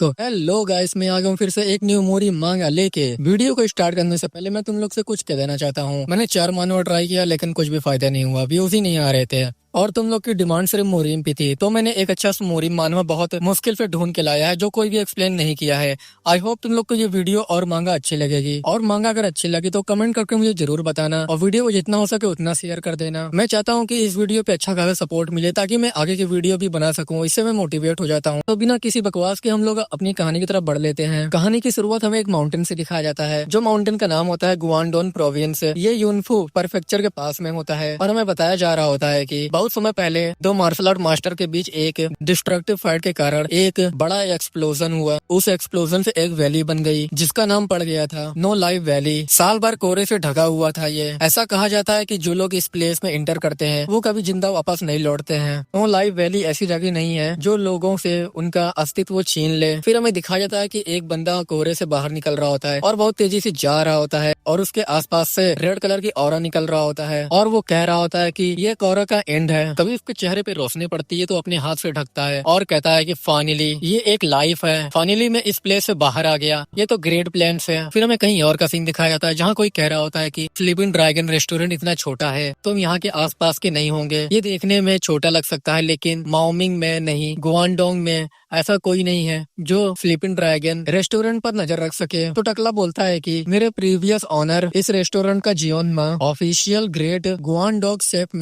तो hello guys, मैं आ गया हूँ फिर से एक न्यू मोरी मांगा लेके। वीडियो को स्टार्ट करने से पहले मैं तुम लोग से कुछ कह देना चाहता हूँ। मैंने 4 माह ट्राई किया लेकिन कुछ भी फायदा नहीं हुआ, व्यूज ही नहीं आ रहे थे और तुम लोग की डिमांड सिर्फ मोरिम पे थी। तो मैंने एक अच्छा सा मोरिम मानवा बहुत मुश्किल से ढूंढ के लाया है जो कोई भी एक्सप्लेन नहीं किया है। आई होप तुम लोग को ये वीडियो और मांगा अच्छी लगेगी, और मांगा अगर अच्छी लगी तो कमेंट करके मुझे जरूर बताना और वीडियो को जितना हो सके उतना शेयर कर देना। मैं चाहता हूँ कि इस वीडियो पे अच्छा खासा सपोर्ट मिले ताकि मैं आगे की वीडियो भी बना सकूँ, इससे मैं मोटिवेट हो जाता हूँ। तो बिना किसी बकवास के हम लोग अपनी कहानी की तरफ बढ़ लेते हैं। कहानी की शुरुआत हमें एक माउंटेन से दिखाया जाता है, जो माउंटेन का नाम होता है गुआंगडोंग प्रोविंस। ये यूनफू प्रीफेक्चर के पास में होता है और हमें बताया जा रहा होता है कि बहुत समय पहले दो मार्शल आर्ट मास्टर के बीच एक डिस्ट्रक्टिव फाइट के कारण एक बड़ा एक्सप्लोजन हुआ। उस एक्सप्लोजन से एक वैली बन गई जिसका नाम पड़ गया था नो लाइफ वैली। साल भर कोहरे से ढका हुआ था ये। ऐसा कहा जाता है कि जो लोग इस प्लेस में इंटर करते हैं वो कभी जिंदा वापस नहीं लौटते हैं। नो लाइफ वैली ऐसी जगह नहीं है जो लोगों से उनका अस्तित्व छीन ले। फिर हमें दिखाया जाता है कि एक बंदा कोहरे से बाहर निकल रहा होता है और बहुत तेजी से जा रहा होता है और उसके आसपास से रेड कलर की ऑरा निकल रहा होता है और वो कह रहा होता है कि ये कोहरा का एंड है। तभी उसके चेहरे पे रोशनी पड़ती है तो अपने हाथ से ढकता है और कहता है कि फाइनली ये एक लाइफ है, फाइनली मैं इस प्लेस से बाहर आ गया, ये तो ग्रेट प्लेन्स है। फिर हमें कहीं और का सीन दिखाया जाता है जहाँ कोई कह रहा होता है कि स्लीपिंग ड्रैगन रेस्टोरेंट इतना छोटा है, तुम यहाँ के आसपास के नहीं होंगे, ये देखने में छोटा लग सकता है लेकिन माओमिंग में नहीं, गुआंगडोंग में ऐसा कोई नहीं है जो स्लीपिंग ड्रैगन रेस्टोरेंट पर नजर रख सके। तो टकला बोलता है कि मेरे प्रीवियस ऑनर इस रेस्टोरेंट का जीवन में ऑफिशियल ग्रेट गुआंगडोंग शेफ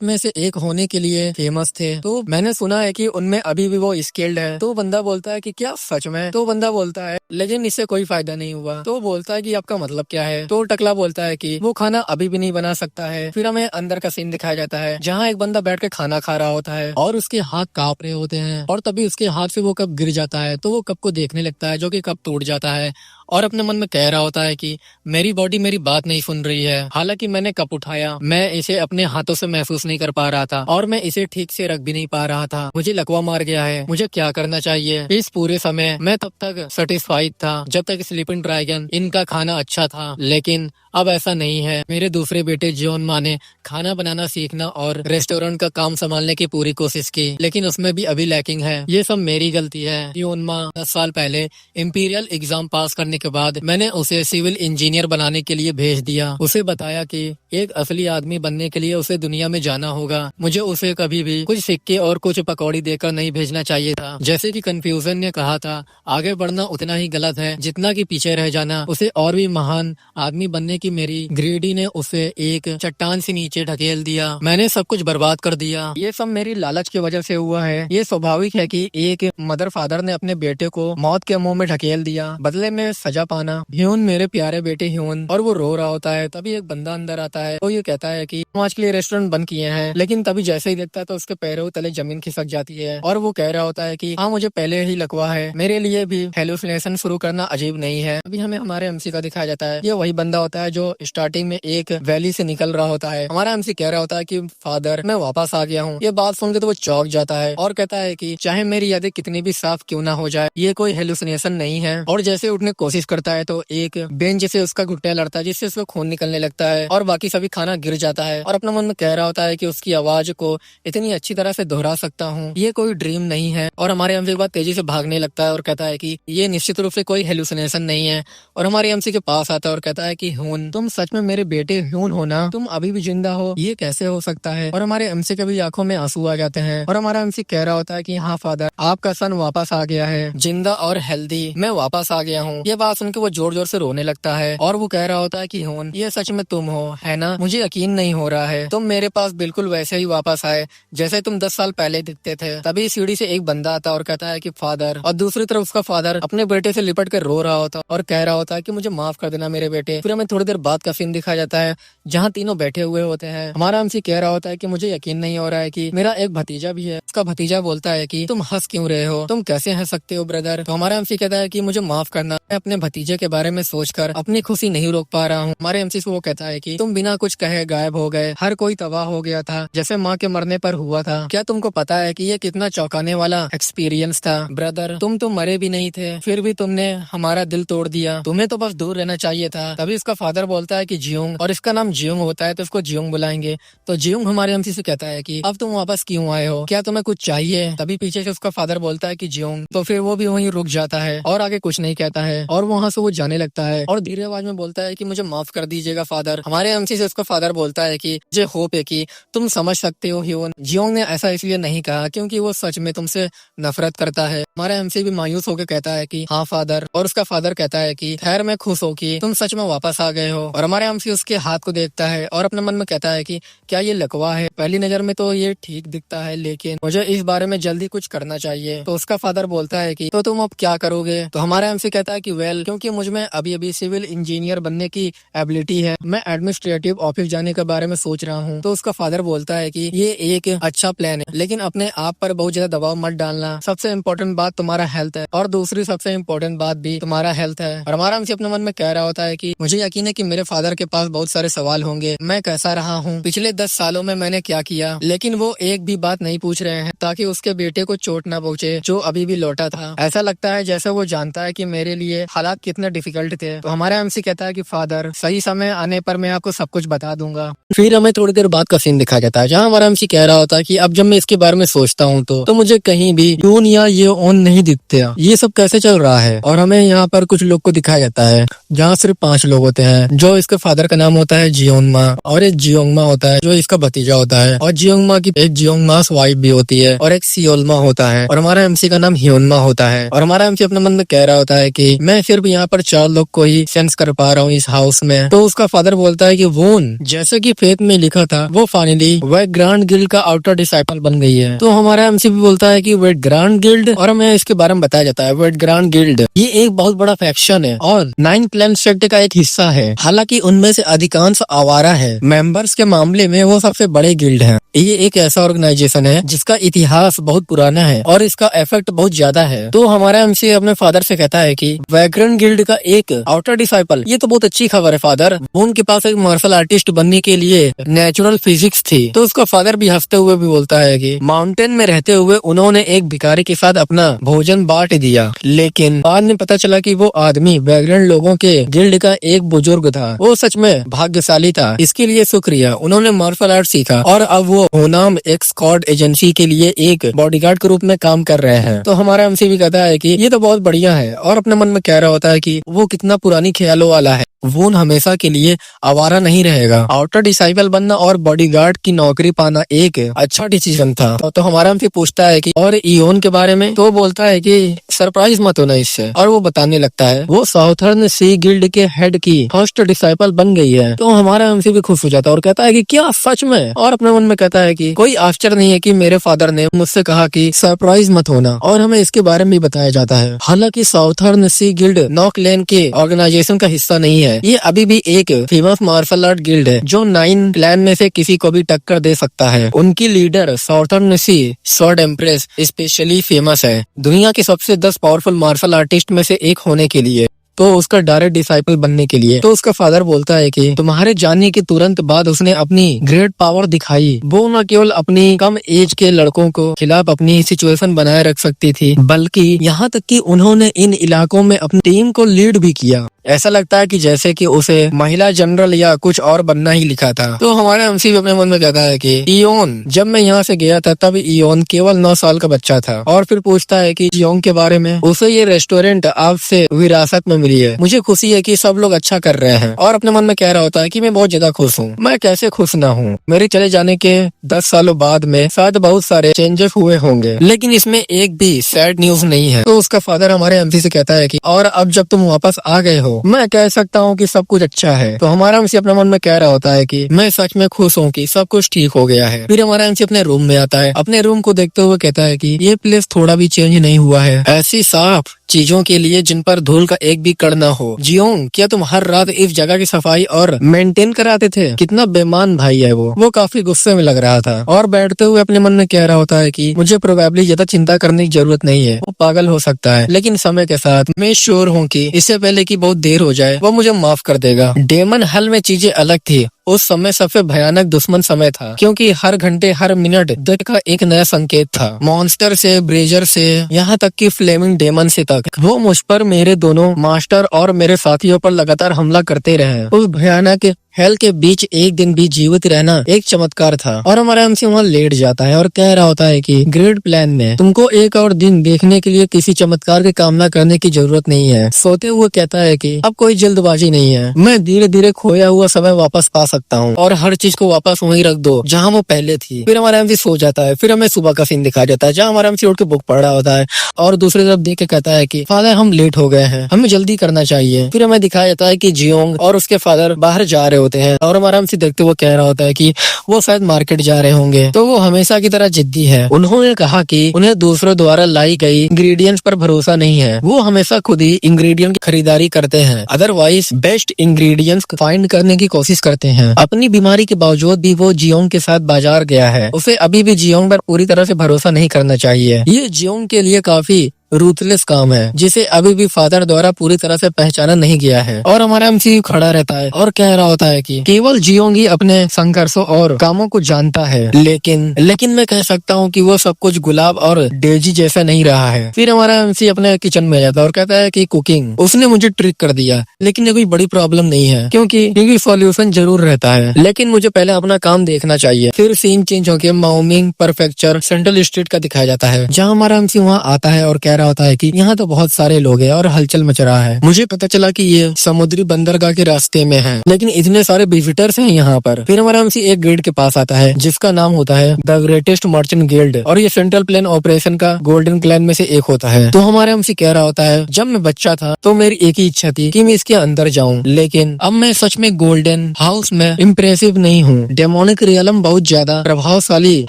में से एक होने के लिए फेमस थे। तो मैंने सुना है कि उनमें अभी भी वो स्किल्ड है। तो बंदा बोलता है कि क्या सच में? तो बंदा बोलता है लेकिन इससे कोई फायदा नहीं हुआ। तो बोलता है कि आपका मतलब क्या है? तो टकला बोलता है कि वो खाना अभी भी नहीं बना सकता है। फिर हमें अंदर का सीन दिखाया जाता है जहाँ एक बंदा बैठ के खाना खा रहा होता है और उसके हाथ कांप रहे होते हैं और तभी उसके हाथ से वो कप गिर जाता है। तो वो कप को देखने लगता है जो कि कप टूट जाता है और अपने मन में कह रहा होता है कि मेरी बॉडी मेरी बात नहीं सुन रही है। हालांकि मैंने कप उठाया, मैं इसे अपने हाथों से महसूस नहीं कर पा रहा था और मैं इसे ठीक से रख भी नहीं पा रहा था। मुझे लकवा मार गया है, मुझे क्या करना चाहिए? इस पूरे समय मैं तब तक सेटिस्फाइड था जब तक स्लीपिंग ड्रैगन इनका खाना अच्छा था, लेकिन अब ऐसा नहीं है। मेरे दूसरे बेटे जॉन मा ने खाना बनाना सीखना और रेस्टोरेंट का काम संभालने की पूरी कोशिश की लेकिन उसमें भी अभी लैकिंग है। ये सब मेरी गलती है। जॉन मा 10 साल पहले इंपीरियल एग्जाम पास करने के बाद मैंने उसे सिविल इंजीनियर बनाने के लिए भेज दिया। उसे बताया कि एक असली आदमी बनने के लिए उसे दुनिया में जाना होगा। मुझे उसे कभी भी कुछ सिक्के और कुछ पकौड़ी देकर नहीं भेजना चाहिए था। जैसे कि कन्फ्यूजन ने कहा था, आगे बढ़ना उतना ही गलत है जितना कि पीछे रह जाना। उसे और भी महान आदमी बनने की मेरी ग्रेडी ने उसे एक चट्टान से नीचे ढकेल दिया। मैंने सब कुछ बर्बाद कर दिया। ये सब मेरी लालच की वजह से हुआ है। ये स्वाभाविक है कि एक मदर फादर ने अपने बेटे को मौत के मुंह में ढकेल दिया, बदले में सजा पाना। ह्यून मेरे प्यारे बेटे ह्यून, और वो रो रहा होता है। तभी एक बंदा अंदर आता है। वो ये कहता है कि हम आज के लिए रेस्टोरेंट बंद किए हैं, लेकिन तभी जैसे ही देखता है तो उसके पैरों तले जमीन खिसक जाती है और वो कह रहा होता है कि हाँ, मुझे पहले ही लकवा है, मेरे लिए भी हेलुसिनेशन शुरू करना अजीब नहीं है। अभी हमें हमारे एमसी का दिखाया जाता है। ये वही बंदा होता है जो स्टार्टिंग में एक वैली से निकल रहा होता है। हमारा एमसी कह रहा होता है कि फादर, मैं वापस आ गया हूँ। ये बात सुन के तो वो चौंक जाता है और कहता है कि चाहे मेरी यादें कितनी भी साफ क्यों ना हो जाए, ये कोई हेलुसिनेशन नहीं है। और जैसे उठने की कोशिश करता है तो एक बेंच से उसका घुटना लड़ता है जिससे उसको खून निकलने लगता है और बाकी सभी खाना गिर जाता है और अपने मन में कह रहा होता है कि उसकी आवाज को इतनी अच्छी तरह से दोहरा सकता हूँ, ये कोई ड्रीम नहीं है। और हमारे एमसी के बाद तेजी से भागने लगता है और कहता है कि ये निश्चित रूप से कोई हेलुसिनेशन नहीं है। और हमारे एमसी के पास आता है और कहता है कि ह्यून, तुम सच में मेरे बेटे ह्यून हो ना? तुम अभी भी जिंदा हो? ये कैसे हो सकता है? और हमारे एमसी के भी आंखों में आंसू आ जाते हैं और हमारा एमसी कह रहा होता है कि हाँ फादर, आपका सन वापस आ गया है, जिंदा और हेल्दी, मैं वापस आ गया हूँ। ये बात सुन के वो जोर जोर से रोने लगता है और वो कह रहा होता है कि ह्यून, ये सच में तुम हो, है ना? मुझे यकीन नहीं हो रहा है, तुम मेरे पास बिल्कुल वैसे ही वापस आए जैसे तुम 10 साल पहले दिखते थे। तभी सीढ़ी से एक बंदा आता और कहता है कि फादर, और दूसरी तरफ उसका फादर अपने बेटे से लिपट कर रो रहा होता और कह रहा होता है कि मुझे माफ कर देना मेरे बेटे। फिर हमें थोड़ी देर बाद का सीन दिखाया जाता है जहाँ तीनों बैठे हुए होते हैं। हमारा एमसी कह रहा होता है कि मुझे यकीन नहीं हो रहा है कि मेरा एक भतीजा भी है। उसका भतीजा बोलता है कि तुम हंस क्यों रहे हो, तुम कैसे हंस सकते हो ब्रदर? तो हमारा एमसी कहता है कि मुझे माफ करना, मैं अपने भतीजे के बारे में सोचकर अपनी खुशी नहीं रोक पा रहा हूँ। हमारे एमसी से वो कहता है कि तुम बिना कुछ कहे गायब हो गए, हर कोई तबाह हो गया था जैसे माँ के मरने पर हुआ था। क्या तुमको पता है कि ये कितना चौंकाने वाला एक्सपीरियंस था? ब्रदर, तुम तो मरे भी नहीं थे, फिर भी तुमने हमारा दिल तोड़ दिया। तुम्हें तो बस दूर रहना चाहिए था। तभी इसका फादर बोलता है कि जियोंग, और इसका नाम जियोंग होता है तो इसको जियोंग बुलाएंगे। तो जियोंग हमारे एमसी से कहता है कि अब तुम वापस क्यों आए हो, क्या तुम्हें कुछ चाहिए? तभी पीछे से उसका फादर बोलता है कि जियोंग, तो फिर वो भी वहीं रुक जाता है और आगे कुछ नहीं कहता है और वहाँ से वो जाने लगता है और धीरे आवाज में बोलता है कि मुझे माफ कर दीजिएगा फादर। हमारे एमसी से उसका फादर बोलता है कि मुझे होप है कि तुम समझ सकते हो ह्योन। जियोंग ने ऐसा इसलिए नहीं कहा क्योंकि वो सच में तुमसे नफरत करता है। हमारा एमसी भी मायूस होकर कहता है कि हाँ फादर, और उसका फादर कहता है कि खैर मैं खुश हूँ कि तुम सच में वापस आ गए हो। और हमारे एमसी उसके हाथ को देखता है और अपने मन में कहता है कि क्या ये लकवा है? पहली नजर में तो ये ठीक दिखता है लेकिन मुझे इस बारे में जल्दी कुछ करना चाहिए। तो उसका फादर बोलता है कि तो तुम अब क्या करोगे? तो हमारा एमसी कहता है कि वेल, क्योंकि मुझ में अभी अभी सिविल इंजीनियर बनने की एबिलिटी है, मैं एडमिनिस्ट्रेटिव ऑफिस जाने के बारे में सोच रहा हूँ। तो उसका फादर बोलता है कि ये एक अच्छा प्लान है, लेकिन अपने आप पर बहुत ज्यादा दबाव मत डालना। सबसे इम्पोर्टेंट बात तुम्हारा हेल्थ है और दूसरी सबसे इम्पोर्टेंट बात भी तुम्हारा हेल्थ है। और हमारा एमसी अपने मन में कह रहा होता है कि मुझे यकीन है कि मेरे फादर के पास बहुत सारे सवाल होंगे, मैं कैसा रहा हूँ, पिछले 10 सालों में मैंने क्या किया, लेकिन वो एक भी बात नहीं पूछ रहे हैं ताकि उसके बेटे को चोट ना पहुंचे जो अभी भी लौटा था। ऐसा लगता है जैसे वो जानता है कि मेरे लिए हालात कितने डिफिकल्ट थे। तो हमारा एमसी कहता है कि फादर, सही समय आने पर मैं आपको सब कुछ बता दूंगा। फिर हमें थोड़ी देर बाद का सीन दिखाया जाता है जहाँ हमारा एमसी कह रहा होता है कि अब जब मैं इसके बारे में सोचता हूँ तो मुझे कहीं भी यून या ये ओन नहीं दिखते। ये सब कैसे चल रहा है? और हमें यहाँ पर कुछ लोग को दिखाया जाता है जहाँ सिर्फ 5 लोग होते हैं। जो इसके फादर का नाम होता है जियोंगमा, और एक जियोंगमा होता है जो इसका भतीजा होता है, और जियोंगमा की एक जियोंगमास वाइफ भी होती है, और एक सियोलमा होता है, और हमारा एमसी का नाम ह्योनमा होता है। और हमारा एमसी अपने मन में कह रहा होता है कि मैं सिर्फ यहाँ पर 4 लोग को ही सेंस कर पा रहा हूँ इस हाउस में। तो उसका फादर बोलता है कि वोन, जैसे कि फेथ में लिखा था, वो फाइनली वह ग्रांड गिल्ड का आउटर डिसाइपल बन गई है। तो हमारा एमसी भी बोलता है कि वेट ग्रांड गिल्ड, और हमें इसके बारे में बताया जाता है वेट ग्रांड गिल्ड ये एक बहुत बड़ा फैक्शन है और 9 प्लान सेक्ट का एक हिस्सा है। हालांकि उनमें से अधिकांश आवारा है, मेंबर्स के मामले में वो सबसे बड़े गिल्ड है। ये एक ऐसा ऑर्गेनाइजेशन है जिसका इतिहास बहुत पुराना है और इसका इफेक्ट बहुत ज्यादा है। तो हमारा एमसी अपने फादर से कहता है कि वैग्रेंट गिल्ड का एक आउटर डिसाइपल, ये तो बहुत अच्छी खबर है फादर। उनके पास एक मार्शल आर्टिस्ट बनने के लिए नेचुरल फिजिक्स थी। तो उसका फादर भी हंसते हुए भी बोलता है कि माउंटेन में रहते हुए उन्होंने एक भिखारी के साथ अपना भोजन बांट दिया, लेकिन बाद में पता चला कि वो आदमी वैग्रेंट लोगों के गिल्ड का एक बुजुर्ग था। वो सच में भाग्यशाली था, इसके लिए शुक्रिया। उन्होंने मार्शल आर्ट सीखा और अब वो होनाम एक स्क्वाड एजेंसी के लिए एक बॉडीगार्ड के रूप में काम कर रहे हैं। तो हमारा एमसी भी कहता है कि ये तो बहुत बढ़िया है और अपने मन में कह रहा होता है कि वो कितना पुरानी ख्यालों वाला है, वो हमेशा के लिए आवारा नहीं रहेगा। आउटर डिसाइपल बनना और बॉडीगार्ड की नौकरी पाना एक अच्छा डिसीजन था। तो हमारा एमसी पूछता है कि और इयोन के बारे में? तो बोलता है कि सरप्राइज मत होना इससे, और वो बताने लगता है वो साउथर्न सी गिल्ड के हेड की फर्स्ट डिसाइपल बन गई है। तो हमारा एमसी भी खुश हो जाता है और कहता है कि क्या सच में? और अपने मन में कहता है कि कोई आश्चर्य नहीं है कि मेरे फादर ने मुझसे कहा कि सरप्राइज मत होना, और हमें इसके बारे में भी बताया जाता है। हालांकि साउथर्न सी गिल्ड नॉकलैंड के ऑर्गेनाइजेशन का हिस्सा नहीं है, ये अभी भी एक फेमस मार्शल आर्ट गिल्ड है जो 9 क्लैन में से किसी को भी टक्कर दे सकता है। उनकी लीडर साउथर्न सी स्वॉर्ड एम्प्रेस स्पेशली फेमस है दुनिया के सबसे 10 पावरफुल मार्शल आर्टिस्ट में से एक होने के लिए, तो उसका डायरेक्ट डिसाइपल बनने के लिए। तो उसका फादर बोलता है कि तुम्हारे जाने के तुरंत बाद उसने अपनी ग्रेट पावर दिखाई। वो न केवल अपनी कम एज के लड़कों को खिलाफ अपनी सिचुएशन बनाए रख सकती थी, बल्कि यहाँ तक कि उन्होंने इन इलाकों में अपनी टीम को लीड भी किया। ऐसा लगता है कि जैसे कि उसे महिला जनरल या कुछ और बनना ही लिखा था। तो हमारे एमसी भी अपने मन में कहता है कि इयोन, जब मैं यहाँ से गया था तब इयोन केवल 9 साल का बच्चा था। और फिर पूछता है कि जियोंग के बारे में। उसे ये रेस्टोरेंट आपसे विरासत में मिली है, मुझे खुशी है कि सब लोग अच्छा कर रहे हैं। और अपने मन में कह रहा होता है कि मैं बहुत ज्यादा खुश हूँ। मैं कैसे खुश ना हूँ? मेरे चले जाने के 10 सालों बाद में शायद बहुत सारे चेंजेस हुए होंगे, लेकिन इसमें एक भी सैड न्यूज नहीं है। तो उसका फादर हमारे एमसी से कहता है कि और अब जब तुम वापस आ गए हो मैं कह सकता हूँ कि सब कुछ अच्छा है। तो हमारा एमसी अपने मन में कह रहा होता है कि मैं सच में खुश हूँ कि सब कुछ ठीक हो गया है। फिर हमारा एमसी अपने रूम में आता है, अपने रूम को देखते हुए कहता है कि ये प्लेस थोड़ा भी चेंज नहीं हुआ है, ऐसी साफ चीजों के लिए जिन पर धूल का एक भी कण न हो। जियोंग, क्या तुम हर रात इस जगह की सफाई और मेंटेन कराते थे? कितना बेईमान भाई है वो काफी गुस्से में लग रहा था और बैठते हुए अपने मन में कह रहा होता है कि मुझे प्रोबेबली ज्यादा चिंता करने की जरूरत नहीं है, वो पागल हो सकता है, लेकिन समय के साथ मैं श्योर हूँ कि इससे पहले कि बहुत देर हो जाए वो मुझे माफ कर देगा। डेमन हल में चीजें अलग थी। उस समय सबसे भयानक दुश्मन समय था, क्योंकि हर घंटे हर मिनट डेथ का एक नया संकेत था। मॉन्स्टर से, ब्रेजर से, यहाँ तक कि फ्लेमिंग डेमन से तक वो मुझ पर, मेरे दोनों मास्टर और मेरे साथियों पर लगातार हमला करते रहे। उस भयानक हेल के बीच एक दिन भी जीवित रहना एक चमत्कार था। और हमारा एमसी वहाँ लेट जाता है और कह रहा होता है कि ग्रेड प्लान में तुमको एक और दिन देखने के लिए किसी चमत्कार की कामना करने की जरूरत नहीं है। सोते हुए कहता है कि अब कोई जल्दबाजी नहीं है, मैं धीरे धीरे खोया हुआ समय वापस पा सकता हूँ और हर चीज को वापस वहीं रख दो जहाँ वो पहले थी। फिर हमारा एमसी सो जाता है। फिर हमें सुबह का सीन दिखाया जाता है जहाँ हमारा एमसी उठ के बुक पढ़ रहा होता है और दूसरी तरफ देख के कहता है कि फादर हम लेट हो गए हैं, हमें जल्दी करना चाहिए। फिर हमें दिखाया जाता है कि जियोंग और उसके फादर बाहर जा रहे होते हैं और हमारा एमसी देखते हुए कह रहा होता है कि वो शायद मार्केट जा रहे होंगे। तो वो हमेशा की तरह जिद्दी है। उन्होंने कहा कि उन्हें दूसरों द्वारा लाई गई इंग्रेडिएंट्स पर भरोसा नहीं है, वो हमेशा खुद ही इंग्रेडिएंट की खरीदारी करते हैं, अदरवाइज बेस्ट इंग्रेडिएंट्स फाइंड करने की कोशिश करते हैं। अपनी बीमारी के बावजूद भी वो जियोंग के साथ बाजार गया है। उसे अभी भी जियोंग पर पूरी तरह से भरोसा नहीं करना चाहिए। ये जियोंग के लिए काफी रूथलेस काम है जिसे अभी भी फादर द्वारा पूरी तरह से पहचाना नहीं गया है। और हमारा एमसी खड़ा रहता है और कह रहा होता है कि केवल जियोंग ही अपने संघर्षों और कामों को जानता है, लेकिन मैं कह सकता हूँ कि वो सब कुछ गुलाब और डेजी जैसा नहीं रहा है। फिर हमारा एमसी अपने किचन में जाता है और कहता है कि कुकिंग उसने मुझे ट्रिक कर दिया, लेकिन ये कोई बड़ी प्रॉब्लम नहीं है क्योंकि सॉल्यूशन जरूर रहता है, लेकिन मुझे पहले अपना काम देखना चाहिए। फिर सीन चेंज होकर माओमिंग प्रीफेक्चर सेंट्रल स्ट्रीट का दिखाया जाता है जहाँ हमारा एमसी वहाँ आता है और कह रहा होता है कि यहाँ तो बहुत सारे लोग हैं और हलचल मच रहा है। मुझे पता चला कि ये समुद्री बंदरगाह के रास्ते में है, लेकिन इतने सारे विजिटर्स हैं यहाँ पर। फिर हमारा एमसी एक गिल्ड के पास आता है जिसका नाम होता है द ग्रेटेस्ट मर्चेंट गिल्ड और ये सेंट्रल प्लेन ऑपरेशन का गोल्डन क्लैन में से एक होता है। तो हमारा एमसी कह रहा होता है जब मैं बच्चा था तो मेरी एक ही इच्छा थी कि मैं इसके अंदर जाऊँ, लेकिन अब मैं सच में गोल्डन हाउस में इम्प्रेसिव नहीं हूँ। डेमोनिक रियलम बहुत ज्यादा प्रभावशाली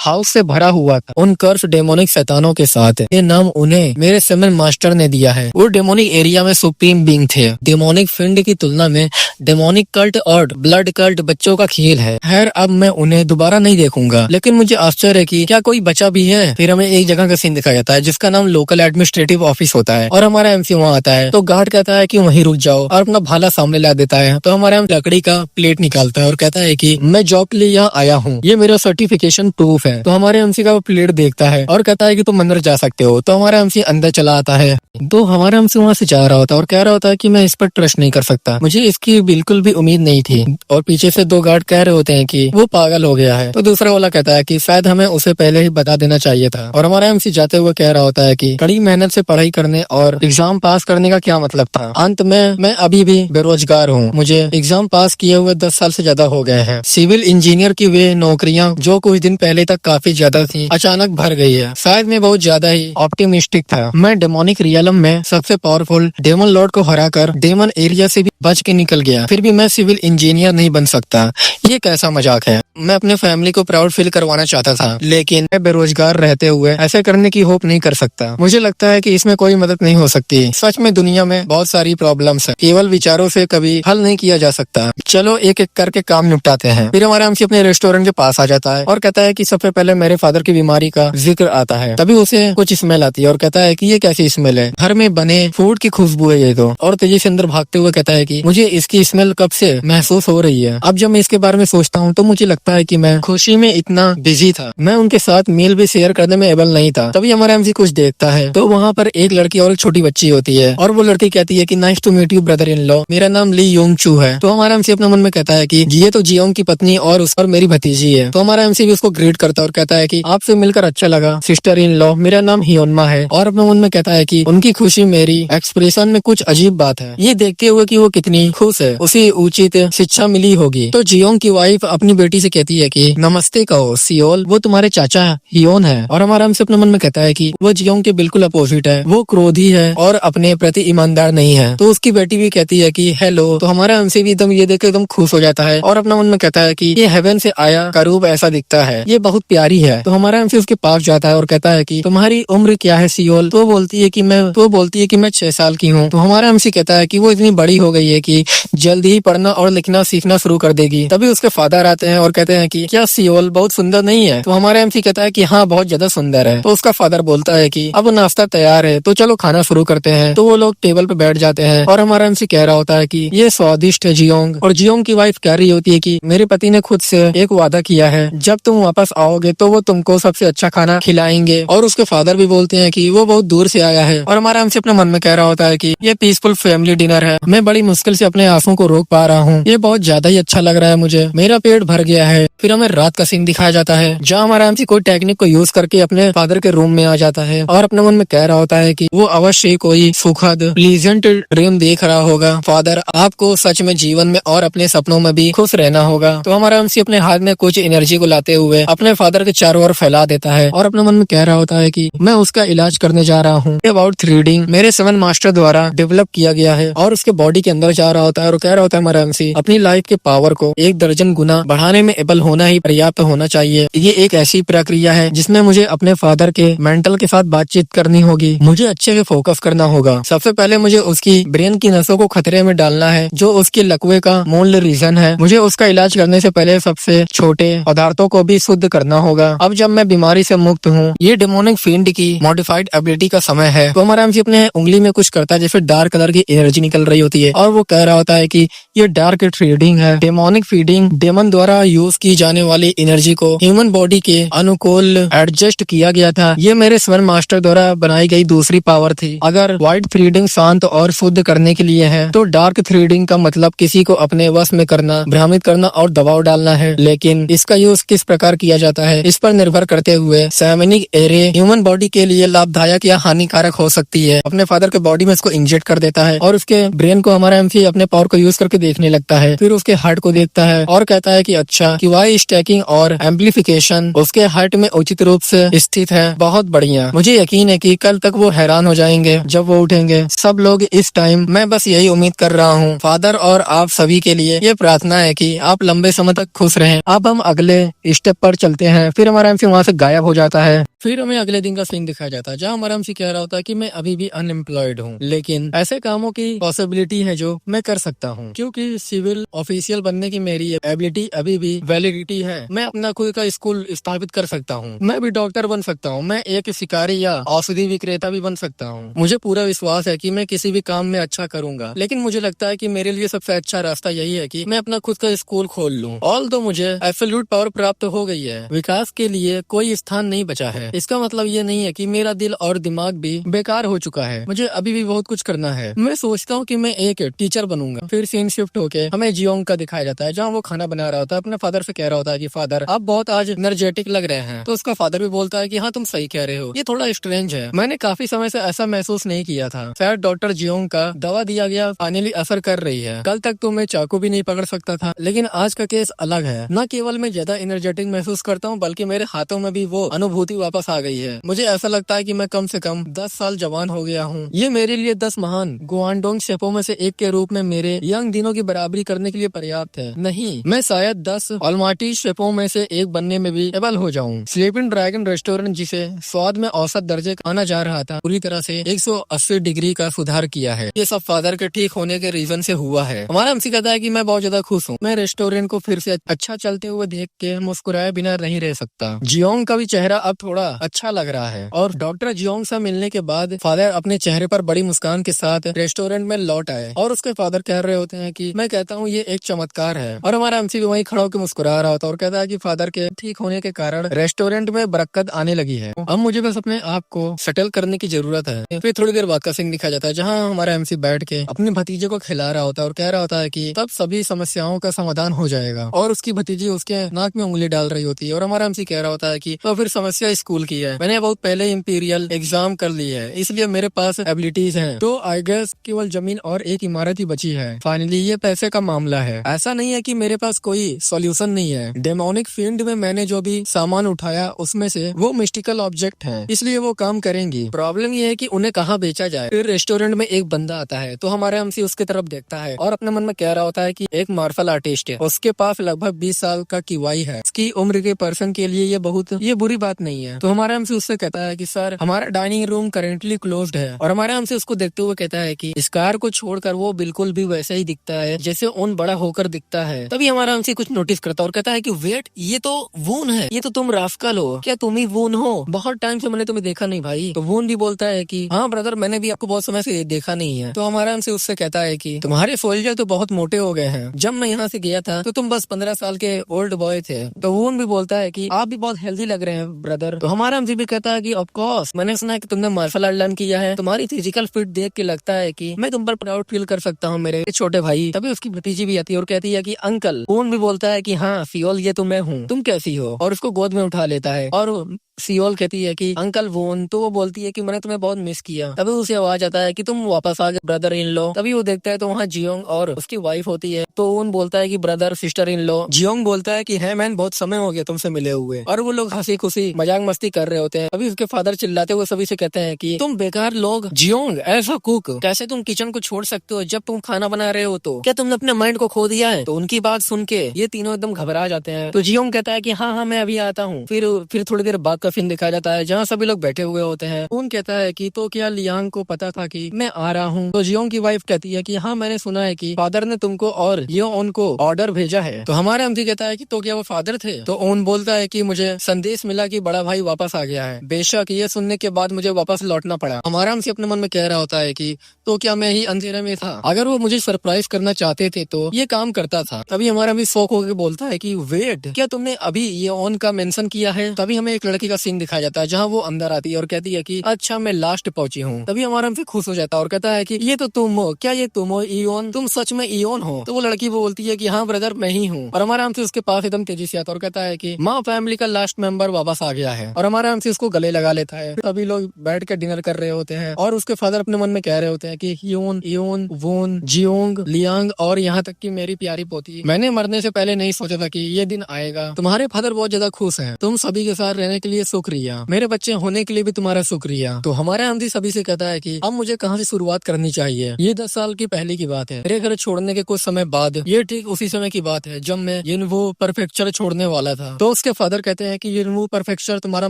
हाउस से भरा हुआ था, उन कर्स डेमोनिक शैतानों के साथ। ये नाम उन्हें मेरे समय मास्टर ने दिया है। वो डेमोनिक एरिया में सुप्रीम बीइंग थे। डेमोनिक फिंड की तुलना में डेमोनिक कल्ट और ब्लड कल्ट बच्चों का खेल है। खैर अब मैं उन्हें दोबारा नहीं देखूंगा, लेकिन मुझे आश्चर्य है कि क्या कोई बचा भी है। फिर हमें एक जगह का सीन दिखाया जाता है जिसका नाम लोकल एडमिनिस्ट्रेटिव ऑफिस होता है और हमारा एमसी वहाँ आता है। तो गार्ड कहता है कि वहीं रुक जाओ और अपना भाला सामने ला देता है। तो हमारा लकड़ी का प्लेट निकालता है और कहता है कि मैं जॉब के लिए यहाँ आया हूँ, ये मेरा सर्टिफिकेशन प्रूफ है। तो हमारे एमसी का वो प्लेट देखता है और कहता है कि तुम अंदर जा सकते हो। तो हमारा एमसी अंदर चला आता है। तो हमारा एमसी वहाँ से जा रहा होता है और कह रहा होता है कि मैं इस पर ट्रस्ट नहीं कर सकता, मुझे इसकी बिल्कुल भी उम्मीद नहीं थी। और पीछे से दो गार्ड कह रहे होते हैं कि वो पागल हो गया है। तो दूसरा वाला कहता है कि शायद हमें उसे पहले ही बता देना चाहिए था। और हमारा एमसी जाते हुए कह रहा होता है कि कड़ी मेहनत से पढ़ाई करने और एग्जाम पास करने का क्या मतलब था। अंत में मैं अभी भी बेरोजगार हूँ, मुझे एग्जाम पास किए हुए 10 साल से ज्यादा हो गए हैं। सिविल इंजीनियर की वे नौकरियाँ जो कुछ दिन पहले तक काफी ज्यादा थी अचानक भर गई है। शायद मैं बहुत ज्यादा ही ऑप्टिमिस्टिक था। मैं डेमोनिक रियलम में सबसे पावरफुल डेमन लॉर्ड को हराकर डेमन एरिया से भी बच के निकल गया, फिर भी मैं सिविल इंजीनियर नहीं बन सकता। ये कैसा मजाक है। मैं अपने फैमिली को प्राउड फील करवाना चाहता था, लेकिन मैं बेरोजगार रहते हुए ऐसे करने की होप नहीं कर सकता। मुझे लगता है कि इसमें कोई मदद नहीं हो सकती। सच में दुनिया में बहुत सारी प्रॉब्लम्स है, केवल विचारों से कभी हल नहीं किया जा सकता। चलो एक एक करके काम निपटाते हैं। फिर हमारा एमसी अपने रेस्टोरेंट के पास आ जाता है और कहता है कि सबसे पहले मेरे फादर की बीमारी का जिक्र आता है। तभी उसे कुछ स्मेल आती है और कहता है कि ये कैसी स्मेल है, घर में बने फूड की खुशबू है ये तो। और तेजी से अंदर भागते हुए कहता है कि मुझे इसकी स्मेल कब से महसूस हो रही है। अब जब मैं इसके बारे में सोचता हूँ तो मुझे लगता है कि मैं खुशी में इतना बिजी था, मैं उनके साथ मील भी शेयर करने में एबल नहीं था। तभी हमारा एमसी कुछ देखता है तो वहाँ पर एक लड़की और एक छोटी बच्ची होती है और वो लड़की कहती है कि nice to meet you brother in law, मेरा नाम ली योंग चू है। तो हमारा एमसी अपने मन में कहता है कि ये तो जियोंग की पत्नी और उस पर मेरी भतीजी है। तो हमारा एमसी भी उसको ग्रीट करता है और कहता है कि आपसे मिलकर अच्छा लगा सिस्टर इन लॉ, मेरा नाम हियोनमा है। और अपने मन में कहता है कि उनकी खुशी मेरी एक्सप्रेशन में कुछ अजीब बात है। ये देखते हुए कि वो कितनी खुश है, उसे उचित शिक्षा मिली होगी। तो जियोंग की वाइफ अपनी बेटी से कहती है कि नमस्ते कहो सियोल, वो तुम्हारे चाचा हियोन है। और हमारा हमसे अपने मन में कहता है कि वो जियोंग के बिल्कुल अपोजिट है, वो क्रोधी है और अपने प्रति ईमानदार नहीं है। तो उसकी बेटी भी कहती है कि हेलो। तो हमारा हमसे भी एकदम ये देख एकदम खुश हो जाता है और अपना मन में कहता है कि ये हेवन से आया का रूप ऐसा दिखता है, ये बहुत प्यारी है। तो हमारा हमसे उसके पास जाता है और कहता है कि तुम्हारी उम्र क्या है सियोल। तो बोलती है कि मैं तो वो बोलती है कि मैं 6 साल की हूँ। तो हमारा एमसी कहता है कि वो इतनी बड़ी हो गई है कि जल्दी ही पढ़ना और लिखना सीखना शुरू कर देगी। तभी उसके फादर आते हैं और कहते हैं कि क्या सियोल बहुत सुंदर नहीं है? तो हमारा एमसी कहता है कि हाँ, बहुत ज्यादा सुंदर है। तो उसका फादर बोलता है कि अब नाश्ता तैयार है, तो चलो खाना शुरू करते हैं। तो वो लोग टेबल पे बैठ जाते हैं और हमारा एमसी कह रहा होता है कि ये स्वादिष्ट है जियोंग। और जियोंग की वाइफ कह रही होती है कि मेरे पति ने खुद से एक वादा किया है, जब तुम वापस आओगे तो वो तुमको सबसे अच्छा खाना खिलाएंगे। और उसके फादर भी बोलते हैं कि वो बहुत दूर से आया है। और हमारा एमसी अपने मन में कह रहा होता है कि ये पीसफुल फैमिली डिनर है, मैं बड़ी मुश्किल से अपने आंसू को रोक पा रहा हूँ, ये बहुत ज्यादा ही अच्छा लग रहा है मुझे, मेरा पेट भर गया है। फिर हमें रात का सीन दिखाया जाता है जहाँ हमारा एमसी कोई टेक्निक को यूज करके अपने फादर के रूम में आ जाता है और अपने मन में कह रहा होता है कि वो अवश्य कोई सुखद प्लीजेंट ड्रीम देख रहा होगा। फादर, आपको सच में जीवन में और अपने सपनों में भी खुश रहना होगा। तो हमारा एमसी अपने हाथ में कुछ एनर्जी को लाते हुए अपने फादर के चारों ओर फैला देता है और अपने मन में कह रहा होता है कि मैं उसका इलाज करने जा रहा हूँ। अबाउट थ्रीडिंग मेरे 7 मास्टर द्वारा डेवलप किया गया है और उसके बॉडी के अंदर जा रहा होता है और कह रहा होता है हमारा एमसी अपनी लाइफ के पावर को 1 दर्जन गुना बढ़ाने में एबल होना ही पर्याप्त होना चाहिए। ये एक ऐसी प्रक्रिया है जिसमें मुझे अपने फादर के मेंटल के साथ बातचीत करनी होगी, मुझे अच्छे से फोकस करना होगा। सबसे पहले मुझे उसकी ब्रेन की नसों को खतरे में डालना है जो उसके लकवे का मूल रीजन है। मुझे उसका इलाज करने से पहले सबसे छोटे पदार्थों को भी शुद्ध करना होगा। अब जब मैं बीमारी से मुक्त हूँ, ये डेमोनिक फील्ड की मॉडिफाइड एबिलिटी का समय है। तो हमारा एमसी अपने उंगली में कुछ करता है जैसे डार्क कलर की एनर्जी निकल रही होती है और वो कह रहा होता है कि ये डार्क फीडिंग है। डेमोनिक फीडिंग डेमन द्वारा यूज की जाने वाली एनर्जी को ह्यूमन बॉडी के अनुकूल एडजस्ट किया गया था। ये मेरे स्वर्ण मास्टर द्वारा बनाई गई दूसरी पावर थी। अगर व्हाइट थ्रीडिंग शांत और शुद्ध करने के लिए है तो डार्क थ्रीडिंग का मतलब किसी को अपने वश में करना, भ्रमित करना और दबाव डालना है। लेकिन इसका यूज किस प्रकार किया जाता है इस पर निर्भर करते हुए सैमनिक एरे ह्यूमन बॉडी के लिए लाभदायक या हानिकारक हो सकती है। अपने फादर के बॉडी में इसको इंजेक्ट कर देता है और उसके ब्रेन को हमारा एमसी अपने पावर को यूज करके देखने लगता है। फिर उसके हार्ट को देखता है और कहता है कि अच्छा कि वाई स्टैकिंग और एम्प्लीफिकेशन उसके हार्ट में उचित रूप से स्थित है। बहुत बढ़िया, मुझे यकीन है कि कल तक वो हैरान हो जाएंगे जब वो उठेंगे। सब लोग इस टाइम मैं बस यही उम्मीद कर रहा हूँ फादर और आप सभी के लिए ये प्रार्थना है कि आप लंबे समय तक खुश रहें। अब हम अगले स्टेप पर चलते हैं। फिर हमारा एमसी वहाँ से गायब हो जाता है। फिर हमें अगले दिन का सीन दिखाया जाता है जहाँ हमारा एमसी कह रहा होता है कि मैं अभी भी अनएम्प्लॉयड हूँ, लेकिन ऐसे कामों की पॉसिबिलिटी है जो मैं कर सकता हूँ क्योंकि सिविल ऑफिशियल बनने की मेरी एबिलिटी अभी भी वैलिडिटी है। मैं अपना खुद का स्कूल स्थापित कर सकता हूँ, मैं भी डॉक्टर बन सकता हूँ, मैं एक शिकारी या औषधि विक्रेता भी बन सकता हूँ। मुझे पूरा विश्वास है कि मैं किसी भी काम में अच्छा करूंगा, लेकिन मुझे लगता है कि मेरे लिए सबसे अच्छा रास्ता यही है कि मैं अपना खुद का स्कूल खोल लूँ। ऑल्दो मुझे एब्सोल्यूट पावर प्राप्त हो गई है, विकास के लिए कोई स्थान नहीं बचा है। इसका मतलब ये नहीं है कि मेरा दिल और दिमाग भी बेकार हो चुका है, मुझे अभी भी बहुत कुछ करना है। मैं सोचता हूँ कि मैं एक टीचर बनूंगा। फिर सीन शिफ्ट होके हमें जियोंग का दिखाया जाता है जहाँ वो खाना बना रहा होता है। अपने फादर से कह रहा होता है कि फादर आप बहुत आज एनर्जेटिक लग रहे हैं। तो उसका फादर भी बोलता है कि हाँ तुम सही कह रहे हो, ये थोड़ा स्ट्रेंज है, मैंने काफी समय से ऐसा महसूस नहीं किया था। शायद डॉक्टर जियोंग का दवा दिया गया फाइनली असर कर रही है। कल तक तो मैं चाकू भी नहीं पकड़ सकता था, लेकिन आज का केस अलग है। न केवल मैं ज्यादा एनर्जेटिक महसूस करता हूँ बल्कि मेरे हाथों में भी वो अनुभूति वापस आ गई है। मुझे ऐसा लगता है कि मैं कम से कम 10 साल जवान हो गया हूँ। ये मेरे लिए 10 महान गुआंगडोंग शेफों में से एक के रूप में मेरे यंग दिनों की बराबरी करने के लिए पर्याप्त है। नहीं, मैं शायद 10 ऑलमाटी शेफों में से एक बनने में भी एबल हो जाऊँ। स्लीपिंग ड्रैगन रेस्टोरेंट जिसे स्वाद में औसत दर्जे का आना जा रहा था पूरी तरह से 180 डिग्री का सुधार किया है। ये सब फादर के ठीक होने के रीजन से हुआ है। हमारा एमसी कहता है कि मैं बहुत ज्यादा खुश हूँ, मैं रेस्टोरेंट को फिर से अच्छा चलते हुए देख के मुस्कुराए बिना नहीं रह सकता। जियोंग का भी चेहरा अब थोड़ा अच्छा लग रहा है और डॉक्टर जियोंग से मिलने के बाद फादर अपने चेहरे पर बड़ी मुस्कान के साथ रेस्टोरेंट में लौट आए और उसके फादर कह रहे होते हैं कि मैं कहता हूँ ये एक चमत्कार है। और हमारा एमसी भी वहीं खड़ा होकर मुस्कुरा रहा होता है और कहता है कि फादर के ठीक होने के कारण रेस्टोरेंट में बरकत आने लगी है। अब मुझे बस अपने आप को सेटल करने की जरूरत है। फिर थोड़ी देर बाद का सीन दिखाया जाता है जहाँ हमारा एमसी बैठ के अपने भतीजे को खिला रहा होता है और कह रहा होता है कि तब सभी समस्याओं का समाधान हो जाएगा। और उसकी भतीजी उसके नाक में उंगली डाल रही होती है और हमारा एमसी कह रहा होता है कि तो फिर समस्या स्कूल की है, मैंने बहुत पहले इंपीरियल एग्जाम कर ली है, इसलिए मेरे पास एबिलिटीज हैं, तो आई गेस केवल जमीन और एक इमारत ही बची है। फाइनली ये पैसे का मामला है। ऐसा नहीं है कि मेरे पास कोई सॉल्यूशन नहीं है। डेमोनिक फील्ड में मैंने जो भी सामान उठाया उसमें से वो मिस्टिकल ऑब्जेक्ट है, इसलिए वो काम करेंगी। प्रॉब्लम ये है कि उन्हें कहाँ बेचा जाए। फिर रेस्टोरेंट में एक बंदा आता है तो हमारा एमसी उसकी तरफ देखता है और अपने मन में कह रहा होता है कि एक मार्शल आर्टिस्ट है, उसके पास लगभग 20 साल का कीवाई है, उसकी उम्र के पर्सन के लिए ये बुरी बात नहीं है। तो हमारा हमसे उससे कहता है कि सर हमारा डाइनिंग रूम करेंटली क्लोज्ड है, और हमारा हमसे उसको देखते हुए कहता है कि इस कार को छोड़कर वो बिल्कुल भी वैसा ही दिखता है जैसे ओन बड़ा होकर दिखता है। तभी हमारा हमसे कुछ नोटिस करता है और कहता है कि वेट, ये तो वून है, ये तो तुम रास्कल हो, क्या तुम ही वून हो? बहुत टाइम से मैंने तुम्हें देखा नहीं भाई। तो वून भी बोलता है कि हाँ ब्रदर, मैंने भी आपको बहुत समय से देखा नहीं है। तो हमारा हमसे उससे कहता है कि तुम्हारे सोल्जर तो बहुत मोटे हो गए हैं, जब मैं यहाँ से गया था तो तुम बस 15 साल के ओल्ड बॉय थे। तो वून भी बोलता है कि आप भी बहुत हेल्दी लग रहे हैं ब्रदर। तो हमारा हमसे भी कहता है कि ऑफ कोर्स, मैंने सुना है कि तुमने मार्शल आर्ट लर्न किया है, तुम्हारी फिजिकल फिट देख के लगता है कि मैं तुम पर प्राउड फील कर सकता हूँ मेरे छोटे भाई। तभी उसकी भतीजी भी आती है और कहती है कि अंकल। वून भी बोलता है कि हाँ सियोल, ये तो मैं हूँ, तुम कैसी हो? और उसको गोद में उठा लेता है। और सियोल कहती है कि अंकल वोन। तो वो बोलती है कि मैंने तुम्हें बहुत मिस किया। तभी उसे आवाज आता है कि तुम वापस आ गए ब्रदर इन लो। तभी वो देखता है तो वहाँ जियोंग और उसकी वाइफ होती है। तो वोन बोलता है कि brother sister in low. Jeong बोलता है कि है मैन, बहुत समय हो गया तुमसे मिले हुए। और वो लोग हंसी खुशी मजाक मस्ती कर रहे होते हैं। तभी उसके फादर चिल्लाते हुए सभी से कहते हैं कि तुम बेकार लोग, जियोंग ऐसा कुक, कैसे तुम किचन को छोड़ सकते हो जब तुम खाना बना रहे हो? तो क्या तुमने अपने माइंड को खो दिया है? तो उनकी बात सुन के ये तीनों एकदम घबरा जाते हैं। तो जियोंग कहता है कि हाँ हाँ मैं अभी आता हूँ। फिर थोड़ी देर बाद का सीन दिखाया जाता है जहाँ सभी लोग बैठे हुए होते हैं। उन कहता है कि तो क्या लियांग को पता था कि मैं आ रहा हूँ? तो जियोंग की वाइफ कहती है कि हाँ मैंने सुना है कि फादर ने तुमको और ये उनको ऑर्डर भेजा है। तो हमारा हमसी कहता है कि तो क्या वो फादर थे? तो ओन बोलता है कि मुझे संदेश मिला कि बड़ा भाई वापस आ गया है। बेशक ये सुनने के बाद मुझे वापस लौटना पड़ा। हमारा हमसी अपने मन में कह रहा होता है कि तो क्या मैं ही अंधेरे में था? अगर वो मुझे सरप्राइज करना चाहते थे तो ये काम करता था। तभी हमारा भी शौक होकर बोलता है कि वेट, क्या तुमने अभी ये ऑन का मेंशन किया है? तभी हमें एक लड़की का सीन दिखाया जाता है जहाँ वो अंदर आती है और कहती है कि अच्छा मैं लास्ट पहुंची हूँ। तभी हमारा हमसे खुश हो जाता है और कहता है कि ये तो तुम हो, क्या ये तुम हो इयोन? तुम सच में इयोन हो? तो वो लड़की वो बोलती है कि हाँ ब्रदर मैं ही हूँ। और हमारा हमसे उसके पास एकदम तेजी से आता है और कहता है कि माँ फैमिली का लास्ट मेंबर वापस आ गया है। और हमारा हमसे उसको गले लगा लेता है। सभी लोग बैठ कर डिनर कर रहे होते हैं और उसके फादर अपने मन में कह रहे होते हैं कि हियोन, इयोन, वोन, जियोंग, लियांग और यहाँ तक कि मेरी प्यारी पोती, मैंने मरने से पहले नहीं सोचा था कि ये दिन आएगा। तुम्हारे फादर बहुत ज्यादा खुश हैं। तुम सभी के साथ रहने के लिए शुक्रिया, मेरे बच्चे होने के लिए भी तुम्हारा शुक्रिया। तो हमारे हमदी सभी से कहता है कि अब मुझे कहाँ से शुरुआत करनी चाहिए? ये 10 साल की पहले की बात है, मेरे घर छोड़ने के कुछ समय बाद। ये ठीक उसी समय की बात है जब मैं युनवू परफेक्चर छोड़ने वाला था। तो उसके फादर कहते हैं कि युनवू परफेक्चर तुम्हारा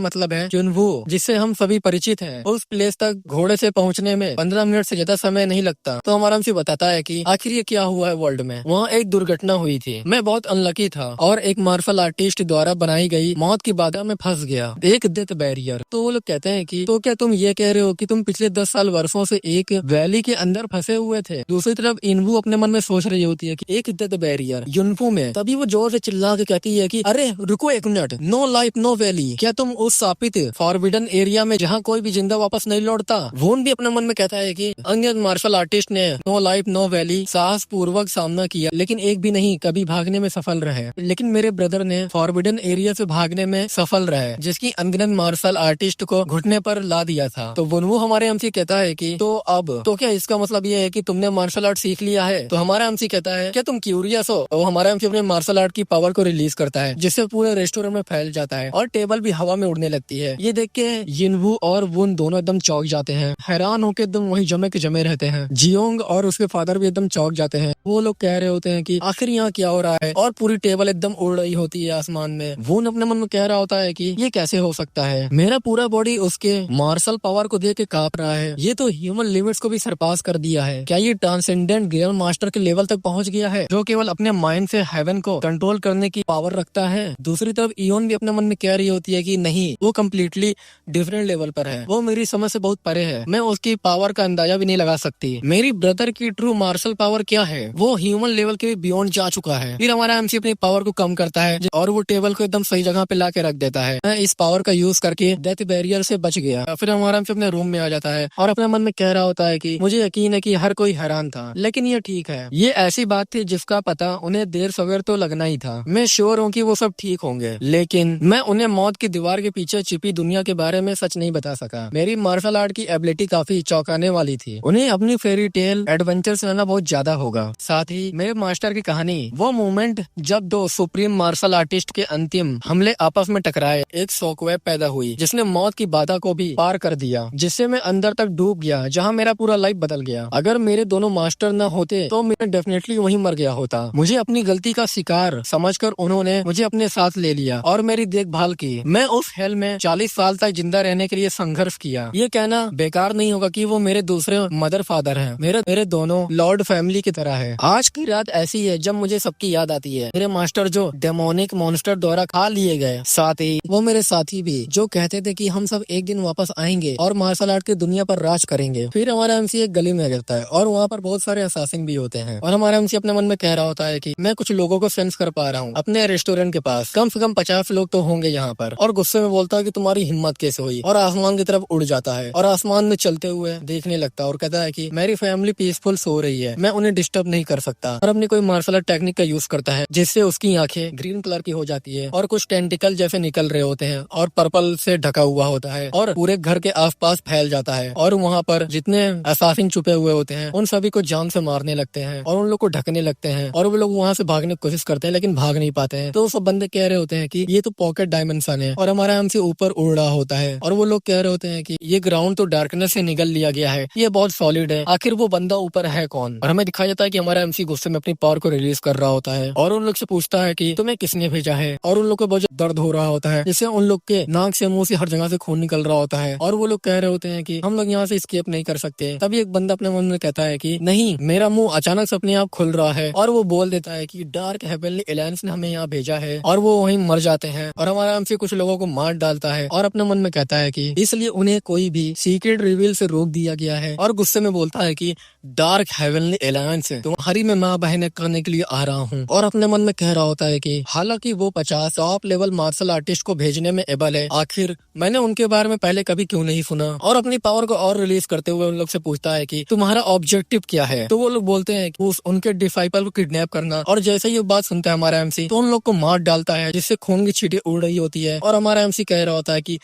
मतलब है युनवू, जिससे हम सभी परिचित हैं। उस प्लेस तक घोड़े से पहुंचने में 15 मिनट से ज्यादा समय नहीं लगता। तो हमारा हमसे बताता है कि आखिर ये क्या हुआ है वर्ल्ड में। वहाँ एक दुर्घटना हुई थी, मैं बहुत अनलकी था और एक मार्शल आर्टिस्ट द्वारा बनाई गई मौत की बाधा में फंस गया, एक डेथ बैरियर। तो वो लोग कहते हैं कि तो क्या तुम ये कह रहे हो कि तुम पिछले 10 साल वर्षों से एक वैली के अंदर फंसे हुए थे? दूसरी तरफ इनवू अपने मन में सोच रही होती है कि एक डेथ बैरियर युनफू में। तभी वो जोर से चिल्ला के कहती है कि अरे रुको एक minute, no life no valley, क्या तुम उस शापित फॉरबिडन एरिया में जहाँ कोई भी जिंदा वापस नहीं लौटता? वोन भी अपने मन में कहता है कि अन्य मार्शल आर्टिस्ट ने नो लाइफ नो वैली साहस पूर्वक सामना किया, लेकिन एक भी नहीं कभी भागने में सफल रहे। लेकिन मेरे ब्रदर ने फॉरबिडन एरिया से भागने में सफल रहे, जिसकी अनगिनत मार्शल आर्टिस्ट को घुटने पर ला दिया था। तो वो हमारे हमसे कहता है कि तो अब तो क्या इसका मतलब ये है कि तुमने मार्शल आर्ट सीख लिया है? तो हमारा हमसे कहता है क्या तुम क्यूरियस हो? तो हमारा हमसे अपने मार्शल आर्ट की पावर को रिलीज करता है, जिससे पूरे रेस्टोरेंट में फैल जाता है और टेबल भी हवा में उड़ने लगती है। ये देख के यिनवू और वुन दोनों एकदम चौंक जाते हैं, हैरान होकर एकदम वही जमे के जमे रहते हैं। जियोंग और उसके फादर भी एकदम चौंक जाते हैं। वो लोग कह रहे होते हैं कि आखिर यहाँ क्या हो रहा है, और पूरी टेबल एकदम उड़ रही होती है आसमान में। वुन अपने मन में कह रहा होता है कि ये कैसे हो सकता है, मेरा पूरा बॉडी उसके मार्शल पावर को देख के कांप रहा है, ये तो ह्यूमन लिमिट्स को भी सरपास कर दिया है। क्या ये ट्रांसेंडेंट ग्रैंड मास्टर के लेवल तक पहुंच गया है, जो केवल अपने माइंड से हेवन को कंट्रोल करने की पावर रखता है? दूसरी तरफ इयोन भी अपने मन में कह रही होती है कि नहीं, वो कम्प्लीटली डिफरेंट लेवल पर है, वो मेरी समझ से बहुत परे है, मैं उसकी पावर का अंदाजा भी नहीं लगा सकती। मेरी ब्रदर की ट्रू मार्शल पावर क्या है, वो ह्यूमन लेवल के बियॉन्ड जा चुका है। फिर हमारा एमसी अपनी पावर को कम करता है और वो टेबल को एकदम सही जगह पे ला के रख देता है। मैं इस पावर का यूज करके डेथ बैरियर से बच गया। फिर हमारा एमसी अपने रूम में आ जाता है और अपने मन में कह रहा होता है कि मुझे यकीन है कि हर कोई हैरान था, लेकिन ये ठीक है, ये ऐसी बात थी जिसका पता उन्हें देर सवेर तो लगना ही था। मैं श्योर हूँ कि वो सब ठीक होंगे, लेकिन मैं उन्हें मौत की दीवार के पीछे छिपी दुनिया के बारे में सच नहीं बता सका। मेरी मार्शल आर्ट की एबिलिटी काफी चौंकाने वाली थी, उन्हें अपनी फेरी टेल एडवेंचर सुनाना बहुत ज्यादा होगा। साथ ही मेरे मास्टर की कहानी, वो मोमेंट जब दो सुप्रीम मार्शल आर्टिस्ट के अंतिम हमले आपस में टकराए, एक शॉकवेव पैदा हुई जिसने मौत की बाधा को भी पार कर दिया, जिससे मैं अंदर तक डूब गया, जहाँ मेरा पूरा लाइफ बदल गया। अगर मेरे दोनों मास्टर न होते तो मैं डेफिनेटली वहीं मर गया होता। मुझे अपनी गलती का शिकार समझकर उन्होंने मुझे अपने साथ ले लिया और मेरी देखभाल की। मैं उस हेल में 40 साल तक जिंदा रहने के लिए संघर्ष किया। ये कहना बेकार नहीं होगा कि वो मेरे दूसरे मदर फादर हैं, मेरे दोनों लॉर्ड फैमिली की तरह है। आज की रात ऐसी है जब मुझे सबकी याद आती है, मेरे मास्टर जो डेमोनिक मॉन्स्टर द्वारा खा लिए गए, साथ ही वो मेरे साथी भी जो कहते थे कि हम सब एक दिन वापस आएंगे और मार्शल आर्ट की दुनिया पर राज करेंगे। फिर हमारा एमसी एक गली में गिरता है और वहाँ पर बहुत सारे असासिन भी होते हैं और हमारा एमसी अपने मन में कह रहा होता है कि मैं कुछ लोगों को सेंस कर पा रहा हूँ अपने रेस्टोरेंट के पास, कम से कम 50 लोग तो होंगे यहाँ पर। और गुस्से में बोलता है कि तुम्हारी हिम्मत कैसे हुई, और आसमान की तरफ उड़ जाता है और आसमान में चलते हुए देखने लगता है और कहता है कि मेरी फैमिली पीसफुल सो रही है, मैं उन्हें डिस्टर्ब नहीं कर सकता। और अपनी कोई मार्शल आर्ट टेक्निक का यूज करता है जिससे उसकी आंखें ग्रीन कलर की हो जाती है और कुछ टेंटिकल जैसे निकल रहे होते हैं और पर्पल से ढका हुआ होता है और पूरे घर के आसपास फैल जाता है। और वहाँ पर जितने असासिन छुपे हुए होते हैं उन सभी को जान से मारने लगते हैं और उन लोग को ढकने लगते हैं और वो लोग वहाँ से भागने की कोशिश करते हैं लेकिन भाग नहीं पाते हैं। तो सब बंदे कह रहे होते हैं कि ये तो पॉकेट डायमेंशन है और हमारा एमसी ऊपर उड़ रहा होता है और वो लोग कह रहे होते हैं कि ये ग्राउंड तो डार्कनेस से निगल लिया गया है, ये बहुत सॉलिड है, आखिर वो बंदा ऊपर है कौन। और हमें दिखाया जाता है कि हमारा एमसी गुस्से में अपनी पावर को रिलीज कर रहा होता है और उन लोग से पूछता है कि तुम्हें किसने भेजा है, और उन लोग को बहुत दर्द हो रहा होता है जिससे उन लोग के नाक से मुंह से हर जगह से खून निकल रहा होता है और वो लोग कह रहे होते हैं कि हम लोग यहाँ से एस्केप नहीं कर सकते। तभी एक बंदा अपने मन में कहता है कि नहीं, मेरा मुंह अचानक से अपने आप खुल रहा है और वो बोल देता है कि डार्क हेवनली एलायंस ने हमें यहाँ भेजा है और वो वहीं मर जाते हैं और हमारा एमसी कुछ लोगों को मार डालता है और अपने मन में कहता है कि इसलिए उन्हें कोई भी सीक्रेट रिवील से रोक दिया गया है और गुस्से में बोलता है कि डार्क हेवनली एलायंस तुम्हारी मैं माँ बहन करने के लिए आ रहा हूँ। और अपने मन में कह रहा होता है कि हालांकि वो 50 टॉप लेवल मार्शल आर्टिस्ट को भेजने में एबल है, आखिर मैंने उनके बारे में पहले कभी क्यों नहीं सुना। और अपनी पावर को और रिलीज करते हुए उन लोग से पूछता है कि तुम्हारा ऑब्जेक्टिव क्या है। तो वो लोग बोलते हैं कि उनके डिसाइपल को किडनैप करना। और जैसे ही ये बात सुनता है हमारा एमसी तो उन लोग को मार डालता है जिससे खून की छींटे उड़ रही होती है और हमारा एमसी कह रहा होता है कि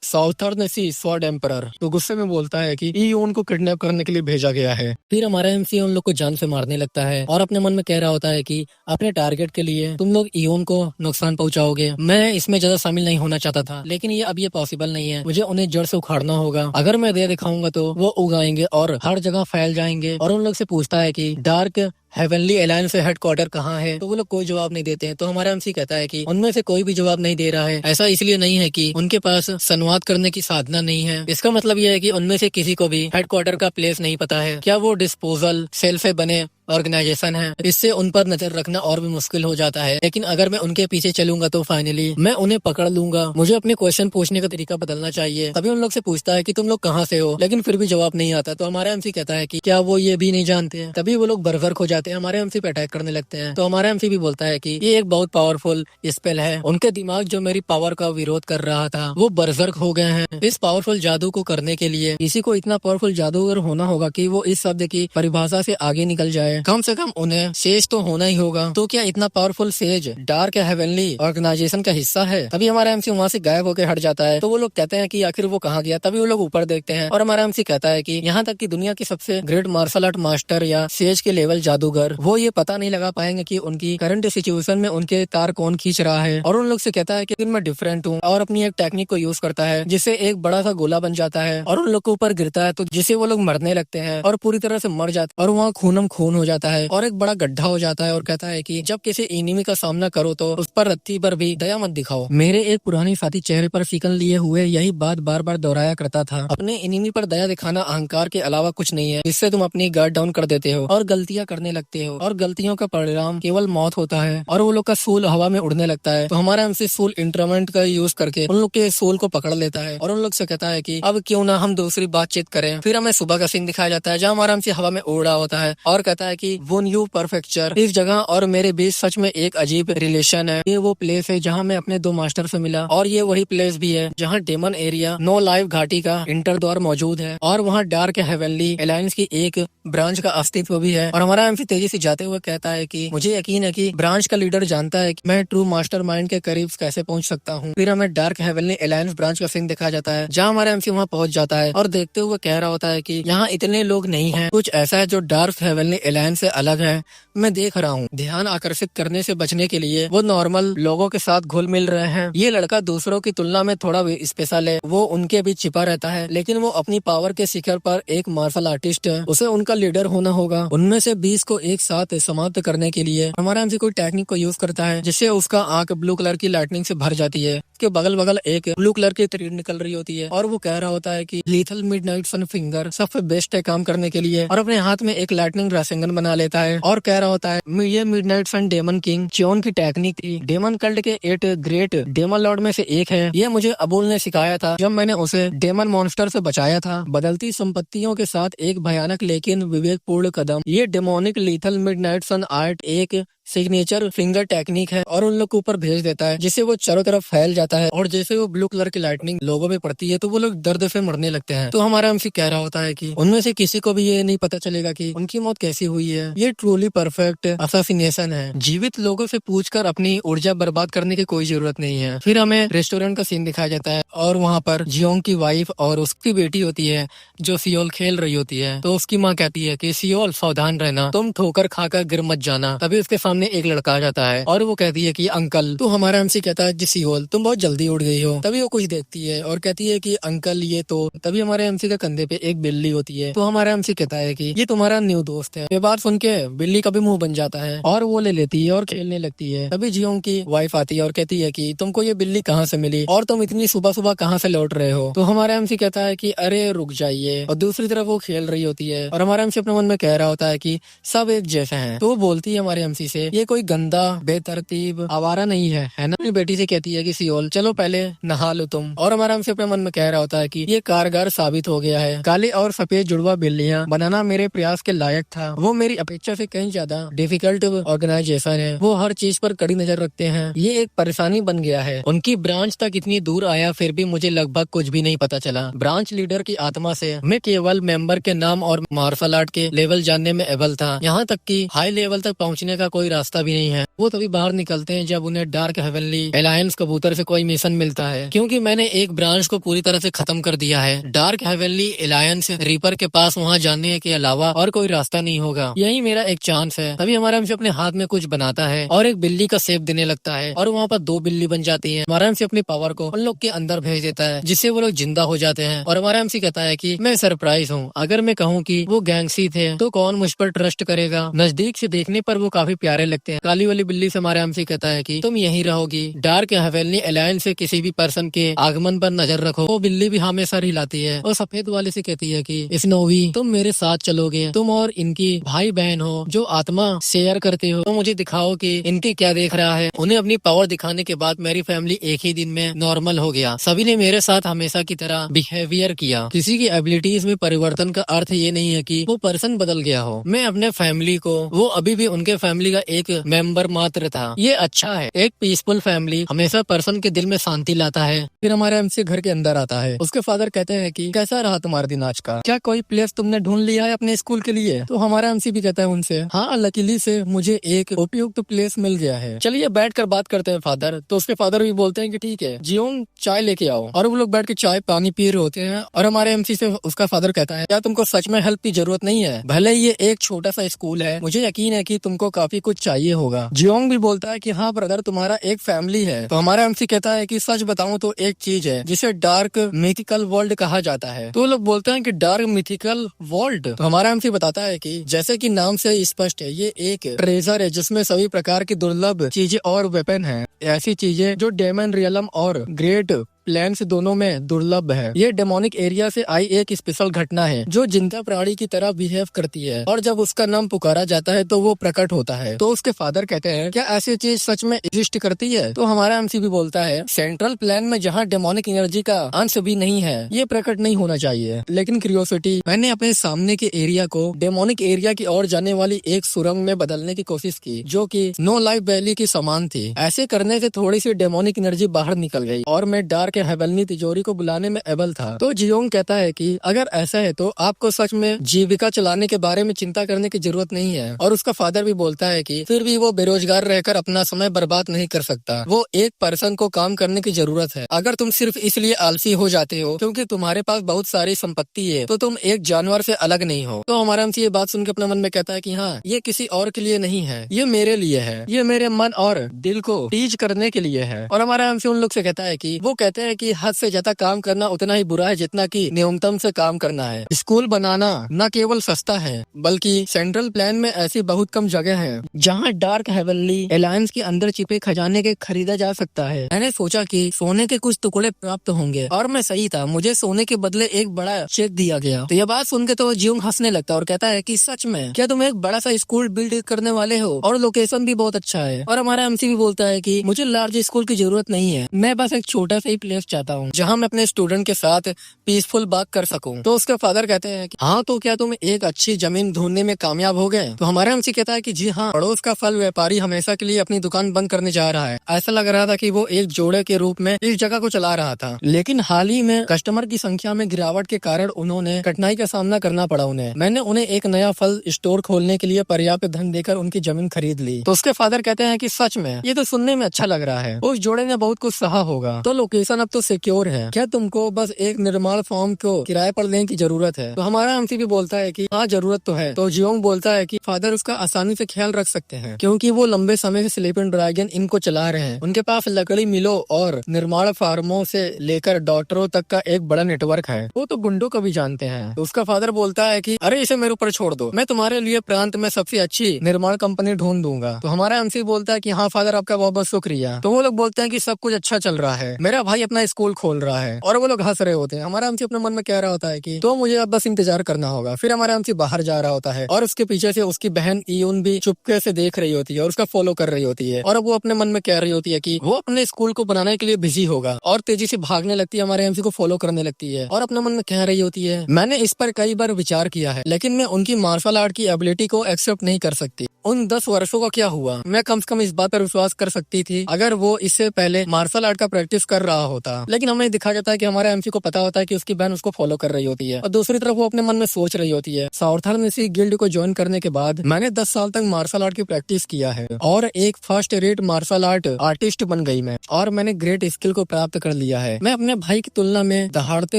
साउथर्न सी स्वॉर्ड एम्परर। तो गुस्से में बोलता है कि ईओन को किडनैप करने के लिए भेजा गया है। फिर हमारा एमसी उन लोग को जान से मारने लगता है और अपने मन में कह रहा होता है कि अपने टारगेट के लिए तुम लोग ईओन को नुकसान पहुंचाओगे। मैं इसमें ज्यादा शामिल नहीं होना चाहता था लेकिन ये अब ये पॉसिबल नहीं है, मुझे उन्हें जड़ से उखाड़ना होगा। अगर मैं दे दिखाऊंगा तो वो उगाएंगे और हर जगह फैल जाएंगे। और उन लोग से पूछता है कि डार्क हेवनली एलायंस से हेडक्वार्टर कहाँ है। तो वो लोग कोई जवाब नहीं देते हैं। तो हमारा एमसी कहता है कि उनमें से कोई भी जवाब नहीं दे रहा है। ऐसा इसलिए नहीं है कि उनके पास संवाद करने की साधना नहीं है, इसका मतलब यह है कि उनमें से किसी को भी हेडक्वार्टर का प्लेस नहीं पता है। क्या वो डिस्पोजल सेल से बने ऑर्गेनाइजेशन है, इससे उन पर नजर रखना और भी मुश्किल हो जाता है। लेकिन अगर मैं उनके पीछे चलूंगा तो फाइनली मैं उन्हें पकड़ लूंगा। मुझे अपने क्वेश्चन पूछने का तरीका बदलना चाहिए। तभी उन लोग से पूछता है कि तुम लोग कहाँ से हो, लेकिन फिर भी जवाब नहीं आता। तो हमारा एमसी कहता है कि क्या वो ये भी नहीं जानते हैं। तभी वो लोग बर्बरक हो जाते हैं, हमारे एमसी पे अटैक करने लगते हैं। तो हमारा एमसी भी बोलता है कि ये एक बहुत पावरफुल स्पेल है। उनके दिमाग जो मेरी पावर का विरोध कर रहा था वो बर्बरक हो गए हैं। इस पावरफुल जादू को करने के लिए किसी को इतना पावरफुल जादूगर होना होगा कि वो इस शब्द की परिभाषा से आगे निकल जाए। कम से कम उन्हें सेज तो होना ही होगा। तो क्या इतना powerful sage dark heavenly organisation का हिस्सा है। तभी हमारा एमसी वहाँ से गायब होकर हट जाता है। तो वो लोग कहते हैं कि आखिर वो कहाँ गया। तभी वो लोग ऊपर देखते हैं और हमारा एमसी कहता है कि यहाँ तक कि दुनिया के सबसे ग्रेट मार्शल आर्ट मास्टर या सेज के लेवल जादूगर वो ये पता नहीं लगा पाएंगे कि उनकी करंट सिचुएशन में उनके तार कौन खींच रहा है। और उन लोग से कहता है कि मैं डिफरेंट हूँ और अपनी एक टेक्निक को यूज करता है जिससे एक बड़ा सा गोला बन जाता है और उन लोग के ऊपर गिरता है, तो जिससे वो लोग मरने लगते हैं और पूरी तरह से मर जाते हैं और वहाँ खूनम खून हो जाता है और एक बड़ा गड्ढा हो जाता है। और कहता है कि जब किसी एनिमी का सामना करो तो उस पर रत्ती पर भी दया मत दिखाओ। मेरे एक पुरानी साथी चेहरे पर शिकन लिए हुए यही बात बार बार दोहराया करता था। अपने एनिमी पर दया दिखाना अहंकार के अलावा कुछ नहीं है, जिससे तुम अपनी गार्ड डाउन कर देते हो और गलतियां करने लगते हो और गलतियों का परिणाम केवल मौत होता है। और वो लोग का सूल हवा में उड़ने लगता है। तो हमारा एमसी सूल इंस्ट्रूमेंट का यूज करके उन लोग के सूल को पकड़ लेता है और उन लोग से कहता है कि अब क्यों ना हम दूसरी बातचीत करें। फिर हमें सुबह का सीन दिखाया जाता है जहाँ हमारा एमसी हवा में उड़ रहा होता है और कहता है कि वो न्यू परफेक्चर इस जगह और मेरे बीच सच में एक अजीब रिलेशन है। ये वो प्लेस है जहाँ मैं अपने 2 मास्टर से मिला और ये वही प्लेस भी है जहाँ डेमन एरिया नो लाइव घाटी का इंटर द्वार मौजूद है और वहाँ डार्क हेवनली एलायंस की एक ब्रांच का अस्तित्व भी है। और हमारा एमसी तेजी से जाते हुए कहता है कि मुझे यकीन है कि ब्रांच का लीडर जानता है कि मैं ट्रू मास्टरमाइंड के करीब कैसे पहुंच सकता हूँ। फिर हमें डार्क हेवनली एलायंस ब्रांच का सीन दिखाया जाता है जहाँ हमारा एमसी वहाँ पहुंच जाता है और देखते हुए कह रहा होता है कि यहाँ इतने लोग नहीं है, कुछ ऐसा है जो डार्क हेवनली एलायंस प्लान से अलग है। मैं देख रहा हूँ ध्यान आकर्षित करने से बचने के लिए वो नॉर्मल लोगों के साथ घुल मिल रहे हैं। ये लड़का दूसरों की तुलना में थोड़ा स्पेशल है, वो उनके बीच छिपा रहता है, लेकिन वो अपनी पावर के शिखर पर एक मार्शल आर्टिस्ट है। उसे उनका लीडर होना होगा। उनमें से 20 को एक साथ समाप्त करने के लिए हमारा एमसी कोई टेक्निक को यूज करता है, जिससे उसका आंख ब्लू कलर की लाइटनिंग से भर जाती है। उसके बगल बगल एक ब्लू कलर की तीर निकल रही होती है और वो कह रहा होता है कि लीथल मिडनाइट सन फिंगर सबसे बेस्ट है काम करने के लिए, और अपने हाथ में एक लाइटनिंग रासिंगन बना लेता है और कह रहा होता है ये मिडनाइट सन डेमन किंग च्योन की टेक्निक थी। डेमन कल्ट के 8 ग्रेट डेमन लॉर्ड में से एक है। ये मुझे अबुल ने सिखाया था जब मैंने उसे डेमन मॉन्स्टर से बचाया था। बदलती संपत्तियों के साथ एक भयानक लेकिन विवेकपूर्ण कदम। ये डेमोनिक लीथल मिडनाइट सन आर्ट एक सिग्नेचर फिंगर टेक्निक है और उन लोग के ऊपर भेज देता है, जिससे वो चारों तरफ फैल जाता है। और जैसे वो ब्लू कलर की लाइटनिंग लोगों पे पड़ती है तो वो लोग दर्द से मरने लगते हैं। तो हमारा एमसी कह रहा होता है कि उनमें से किसी को भी ये नहीं पता चलेगा कि उनकी मौत कैसी हुई है। ये ट्रूली परफेक्ट असैसिनेशन है। जीवित लोगों से पूछकर अपनी ऊर्जा बर्बाद करने की कोई जरूरत नहीं है। फिर हमें रेस्टोरेंट का सीन दिखाया जाता है और वहाँ पर जियोंग की वाइफ और उसकी बेटी होती है जो सियोल खेल रही होती है। तो उसकी माँ कहती है कि सियोल सावधान रहना, तुम ठोकर खाकर गिर मत जाना। तभी उसके सामने एक लड़का आ जाता है और वो कहती है कि अंकल। तो हमारा एमसी कहता है जी सियोल तुम बहुत जल्दी उठ गई हो। तभी वो कुछ देखती है और कहती है कि अंकल ये तो। तभी हमारे एमसी के कंधे पे एक बिल्ली होती है। तो हमारा एमसी कहता है कि ये तुम्हारा न्यू दोस्त है। ये बात सुन के बिल्ली का भी मुंह बन जाता है और वो ले लेती है और खेलने लगती है। तभी जियोंग की वाइफ आती है और कहती है कि तुमको ये बिल्ली कहाँ से मिली और तुम इतनी सुबह सुबह कहाँ से लौट रहे हो। तो हमारा एमसी कहता है कि अरे रुक जाइए। और दूसरी तरफ वो खेल रही होती है और हमारा एमसी अपने मन में कह रहा होता है कि सब एक जैसे हैं। तो वो बोलती है हमारे एमसी से ये कोई गंदा बेतरतीब आवारा नहीं है ना। अपनी बेटी से कहती है कि सियोल चलो पहले नहा लो तुम। और हमारा एमसी अपने मन में कह रहा होता है कि ये कारगर साबित हो गया है। काली और सफेद जुड़वा बिल्लियां बनाना मेरे प्रयास के लायक था। वो मेरी अपेक्षा से कहीं ज्यादा डिफिकल्ट ऑर्गेनाइजेशन है। वो हर चीज पर कड़ी नजर रखते हैं। ये एक परेशानी बन गया है। उनकी ब्रांच तक इतनी दूर आया फिर भी मुझे लगभग कुछ भी नहीं पता चला। ब्रांच लीडर की आत्मा से मैं केवल मेंबर के नाम और मार्शल आर्ट के लेवल जानने में एबल था। यहाँ तक कि हाई लेवल तक पहुँचने का कोई रास्ता भी नहीं है। वो तभी बाहर निकलते हैं जब उन्हें डार्क हेवनली अलायंस कबूतर से कोई मिशन मिलता है, क्योंकि मैंने एक ब्रांच को पूरी तरह से खत्म कर दिया है। डार्क हेवनली अलायंस रीपर के पास वहाँ जाने के अलावा और कोई रास्ता नहीं होगा। यही मेरा एक चांस है। तभी हमारा एमसी अपने हाथ में कुछ बनाता है और एक बिल्ली का शेप देने लगता है और वहाँ पर 2 बिल्ली बन जाती है। हमारा एमसी अपनी पावर को उन लोग के अंदर भेज देता है, जिससे वो लोग जिंदा हो जाते हैं। और हमारा एमसी कहता है कि मैं सरप्राइज हूँ। अगर मैं कहूँ कि वो गैंगसी थे तो कौन मुझ पर ट्रस्ट करेगा। नजदीक से देखने पर वो काफी प्यारे लगते हैं। काली वाली बिल्ली से हमारा एमसी कहता है कि तुम यहीं रहोगी। डार्क हेवनली अलायंस से किसी भी पर्सन के आगमन पर नजर रखो। वो बिल्ली भी हमेशा हिलाती है और सफेद वाले से कहती है कि स्नोवी तुम मेरे साथ चलोगे। तुम और इनकी भाई बहन हो जो आत्मा शेयर करते हो। तो मुझे दिखाओ कि इनके क्या देख रहा है। उन्हें अपनी पावर दिखाने के बाद मेरी फैमिली एक ही दिन में नॉर्मल हो गया। सभी ने मेरे साथ हमेशा की तरह बिहेवियर किया। किसी की एबिलिटीज में परिवर्तन का अर्थ ये नहीं है कि वो पर्सन बदल गया हो। मैं अपने फैमिली को, वो अभी भी उनके फैमिली का एक मेंबर मात्र था। ये अच्छा है। एक पीसफुल फैमिली हमेशा पर्सन के दिल में शांति लाता है। फिर हमारा एमसी घर के अंदर आता है। उसके फादर कहते हैं कि कैसा रहा तुम्हारा दिन आज का, क्या कोई प्लेस तुमने ढूंढ लिया है अपने स्कूल के लिए। तो हमारा एमसी भी कहता है उनसे हाँ लकीली से मुझे एक उपयुक्त प्लेस मिल गया है, चलिए बैठ कर बात करते हैं फादर। तो उसके फादर भी बोलते हैं कि ठीक है जियोंग चाय लेके आओ। और वो लोग बैठ के चाय पानी पी रहे होते हैं और हमारे एमसी से उसका फादर कहता है क्या तुमको सच में हेल्प की जरूरत नहीं है। भले ये एक छोटा सा स्कूल है, मुझे यकीन है कि तुमको काफी कुछ चाहिए होगा। जियोंग भी बोलता है कि हाँ ब्रदर तुम्हारा एक फैमिली है। तो हमारा एमसी कहता है कि सच बताऊं तो एक चीज है जिसे डार्क मिथिकल वर्ल्ड कहा जाता है। तो लोग बोलते हैं कि डार्क मिथिकल वर्ल्ड। तो हमारा एमसी बताता है कि जैसे कि नाम से स्पष्ट है ये एक ट्रेजर है जिसमें सभी प्रकार की दुर्लभ चीजें और वेपन है। ऐसी चीजें जो डेमन रियलम और ग्रेट प्लेन्स दोनों में दुर्लभ है। ये डेमोनिक एरिया से आई एक स्पेशल घटना है जो जिंदा प्राणी की तरह बिहेव करती है और जब उसका नाम पुकारा जाता है तो वो प्रकट होता है। तो उसके फादर कहते हैं क्या ऐसी चीज सच में एग्जिस्ट करती है। तो हमारा एमसी भी बोलता है सेंट्रल प्लेन में जहाँ डेमोनिक एनर्जी का अंश भी नहीं है ये प्रकट नहीं होना चाहिए। लेकिन क्यूरियोसिटी मैंने अपने सामने के एरिया को डेमोनिक एरिया की ओर जाने वाली एक सुरंग में बदलने की कोशिश की जो कि नो लाइफ वैली की समान थी। ऐसे करने से थोड़ी सी डेमोनिक एनर्जी बाहर निकल गई और मैं डार्क के हेवलनी तिजोरी को बुलाने में एबल था। तो जियोंग कहता है कि अगर ऐसा है तो आपको सच में जीविका चलाने के बारे में चिंता करने की जरूरत नहीं है। और उसका फादर भी बोलता है कि फिर भी वो बेरोजगार रहकर अपना समय बर्बाद नहीं कर सकता। वो एक पर्सन को काम करने की जरूरत है। अगर तुम सिर्फ इसलिए आलसी हो जाते हो क्योंकि तुम्हारे पास बहुत सारी संपत्ति है तो तुम एक जानवर से अलग नहीं हो। तो हमारा हमसे ये बात सुन के अपने मन में कहता है कि हाँ, ये किसी और के लिए नहीं है, ये मेरे लिए है, ये मेरे मन और दिल को टीच करने के लिए है। और हमारा हमसे उन लोग से कहता है कि वो कहते हैं कि हद से ज्यादा काम करना उतना ही बुरा है जितना कि न्यूनतम से काम करना है। स्कूल बनाना न केवल सस्ता है बल्कि सेंट्रल प्लान में ऐसी बहुत कम जगह है जहाँ डार्क हेवनली एलायंस के अंदर छिपे खजाने के खरीदा जा सकता है। मैंने सोचा कि सोने के कुछ टुकड़े प्राप्त होंगे और मैं सही था, मुझे सोने के बदले एक बड़ा चेक दिया गया। तो यह बात सुन के तो जियोंग हंसने लगता है और कहता है कि सच में क्या तुम एक बड़ा सा स्कूल बिल्ड करने वाले हो और लोकेशन भी बहुत अच्छा है। और हमारा एमसी भी बोलता है कि मुझे लार्ज स्कूल की जरूरत नहीं है, मैं बस एक छोटा सा ही प्लेस चाहता हूँ जहाँ मैं अपने स्टूडेंट के साथ पीसफुल बात कर सकूँ। तो उसके फादर कहते हैं कि हाँ, तो क्या तुम एक अच्छी जमीन ढूंढने में कामयाब हो गए? तो हमारा एमसी कहता है कि जी हाँ, पड़ोस का फल व्यापारी हमेशा के लिए अपनी दुकान बंद करने जा रहा है। ऐसा लग रहा था कि वो एक जोड़े के रूप में इस जगह को चला रहा था, लेकिन हाल ही में कस्टमर की संख्या में गिरावट के कारण उन्होंने कठिनाई का सामना करना पड़ा उन्हें। मैंने उन्हें एक नया फल स्टोर खोलने के लिए पर्याप्त धन देकर उनकी जमीन खरीद ली। तो उसके फादर कहते हैं कि सच में ये तो सुनने में अच्छा लग रहा है, उस जोड़े ने बहुत कुछ सहा होगा। तो लोकेशन अब तो सिक्योर है, क्या तुमको बस एक निर्माण फॉर्म को किराए पर लेने की जरूरत है? तो हमारा एमसी भी बोलता है कि हाँ, जरूरत तो है। तो जियोंग बोलता है कि फादर उसका आसानी से ख्याल रख सकते हैं क्योंकि वो लंबे समय से स्लीपिंग ड्रैगन इनको चला रहे हैं। उनके पास लकड़ी मिलों और निर्माण फार्मों से लेकर डॉक्टरों तक का एक बड़ा नेटवर्क है। वो तो गुंडों को भी जानते हैं। तो उसका फादर बोलता है कि अरे इसे मेरे ऊपर छोड़ दो, मैं तुम्हारे लिए प्रांत में सबसे अच्छी निर्माण कंपनी ढूंढ दूंगा। तो हमारा एमसी बोलता है कि हाँ फादर, आपका बहुत बहुत शुक्रिया। तो वो लोग बोलते हैं कि सब कुछ अच्छा चल रहा है, मेरा भाई अपना स्कूल खोल रहा है। और वो लोग हंस रहे होते हैं। हमारा एमसी अपने मन में कह रहा होता है कि तो मुझे अब बस इंतजार करना होगा। फिर हमारा एमसी बाहर जा रहा होता है और उसके पीछे से उसकी बहन इयून भी चुपके से देख रही होती है और उसका फॉलो कर रही होती है। और अब वो अपने मन में कह रही होती है कि वो अपने स्कूल को बनाने के लिए बिजी होगा और तेजी से भागने लगती है, हमारे एमसी को फॉलो करने लगती है और अपने मन में कह रही होती है मैंने इस पर कई बार विचार किया है लेकिन मैं उनकी मार्शल आर्ट की एबिलिटी को एक्सेप्ट नहीं कर सकती। उन 10 वर्षों का क्या हुआ? मैं कम से कम इस बात पर विश्वास कर सकती थी अगर वो इससे पहले मार्शल आर्ट का प्रैक्टिस कर रहा होता। लेकिन हमें दिखा जाता है कि हमारे एमसी को पता होता है कि उसकी बहन उसको फॉलो कर रही होती है और दूसरी तरफ वो अपने मन में सोच रही होती है साउथर्न इसी गिल्ड को ज्वाइन करने के बाद मैंने 10 साल तक मार्शल आर्ट की प्रैक्टिस किया है और एक first rate martial art artist बन गई मैं और मैंने ग्रेट स्किल को प्राप्त कर लिया है। मैं अपने भाई की तुलना में दहाड़ते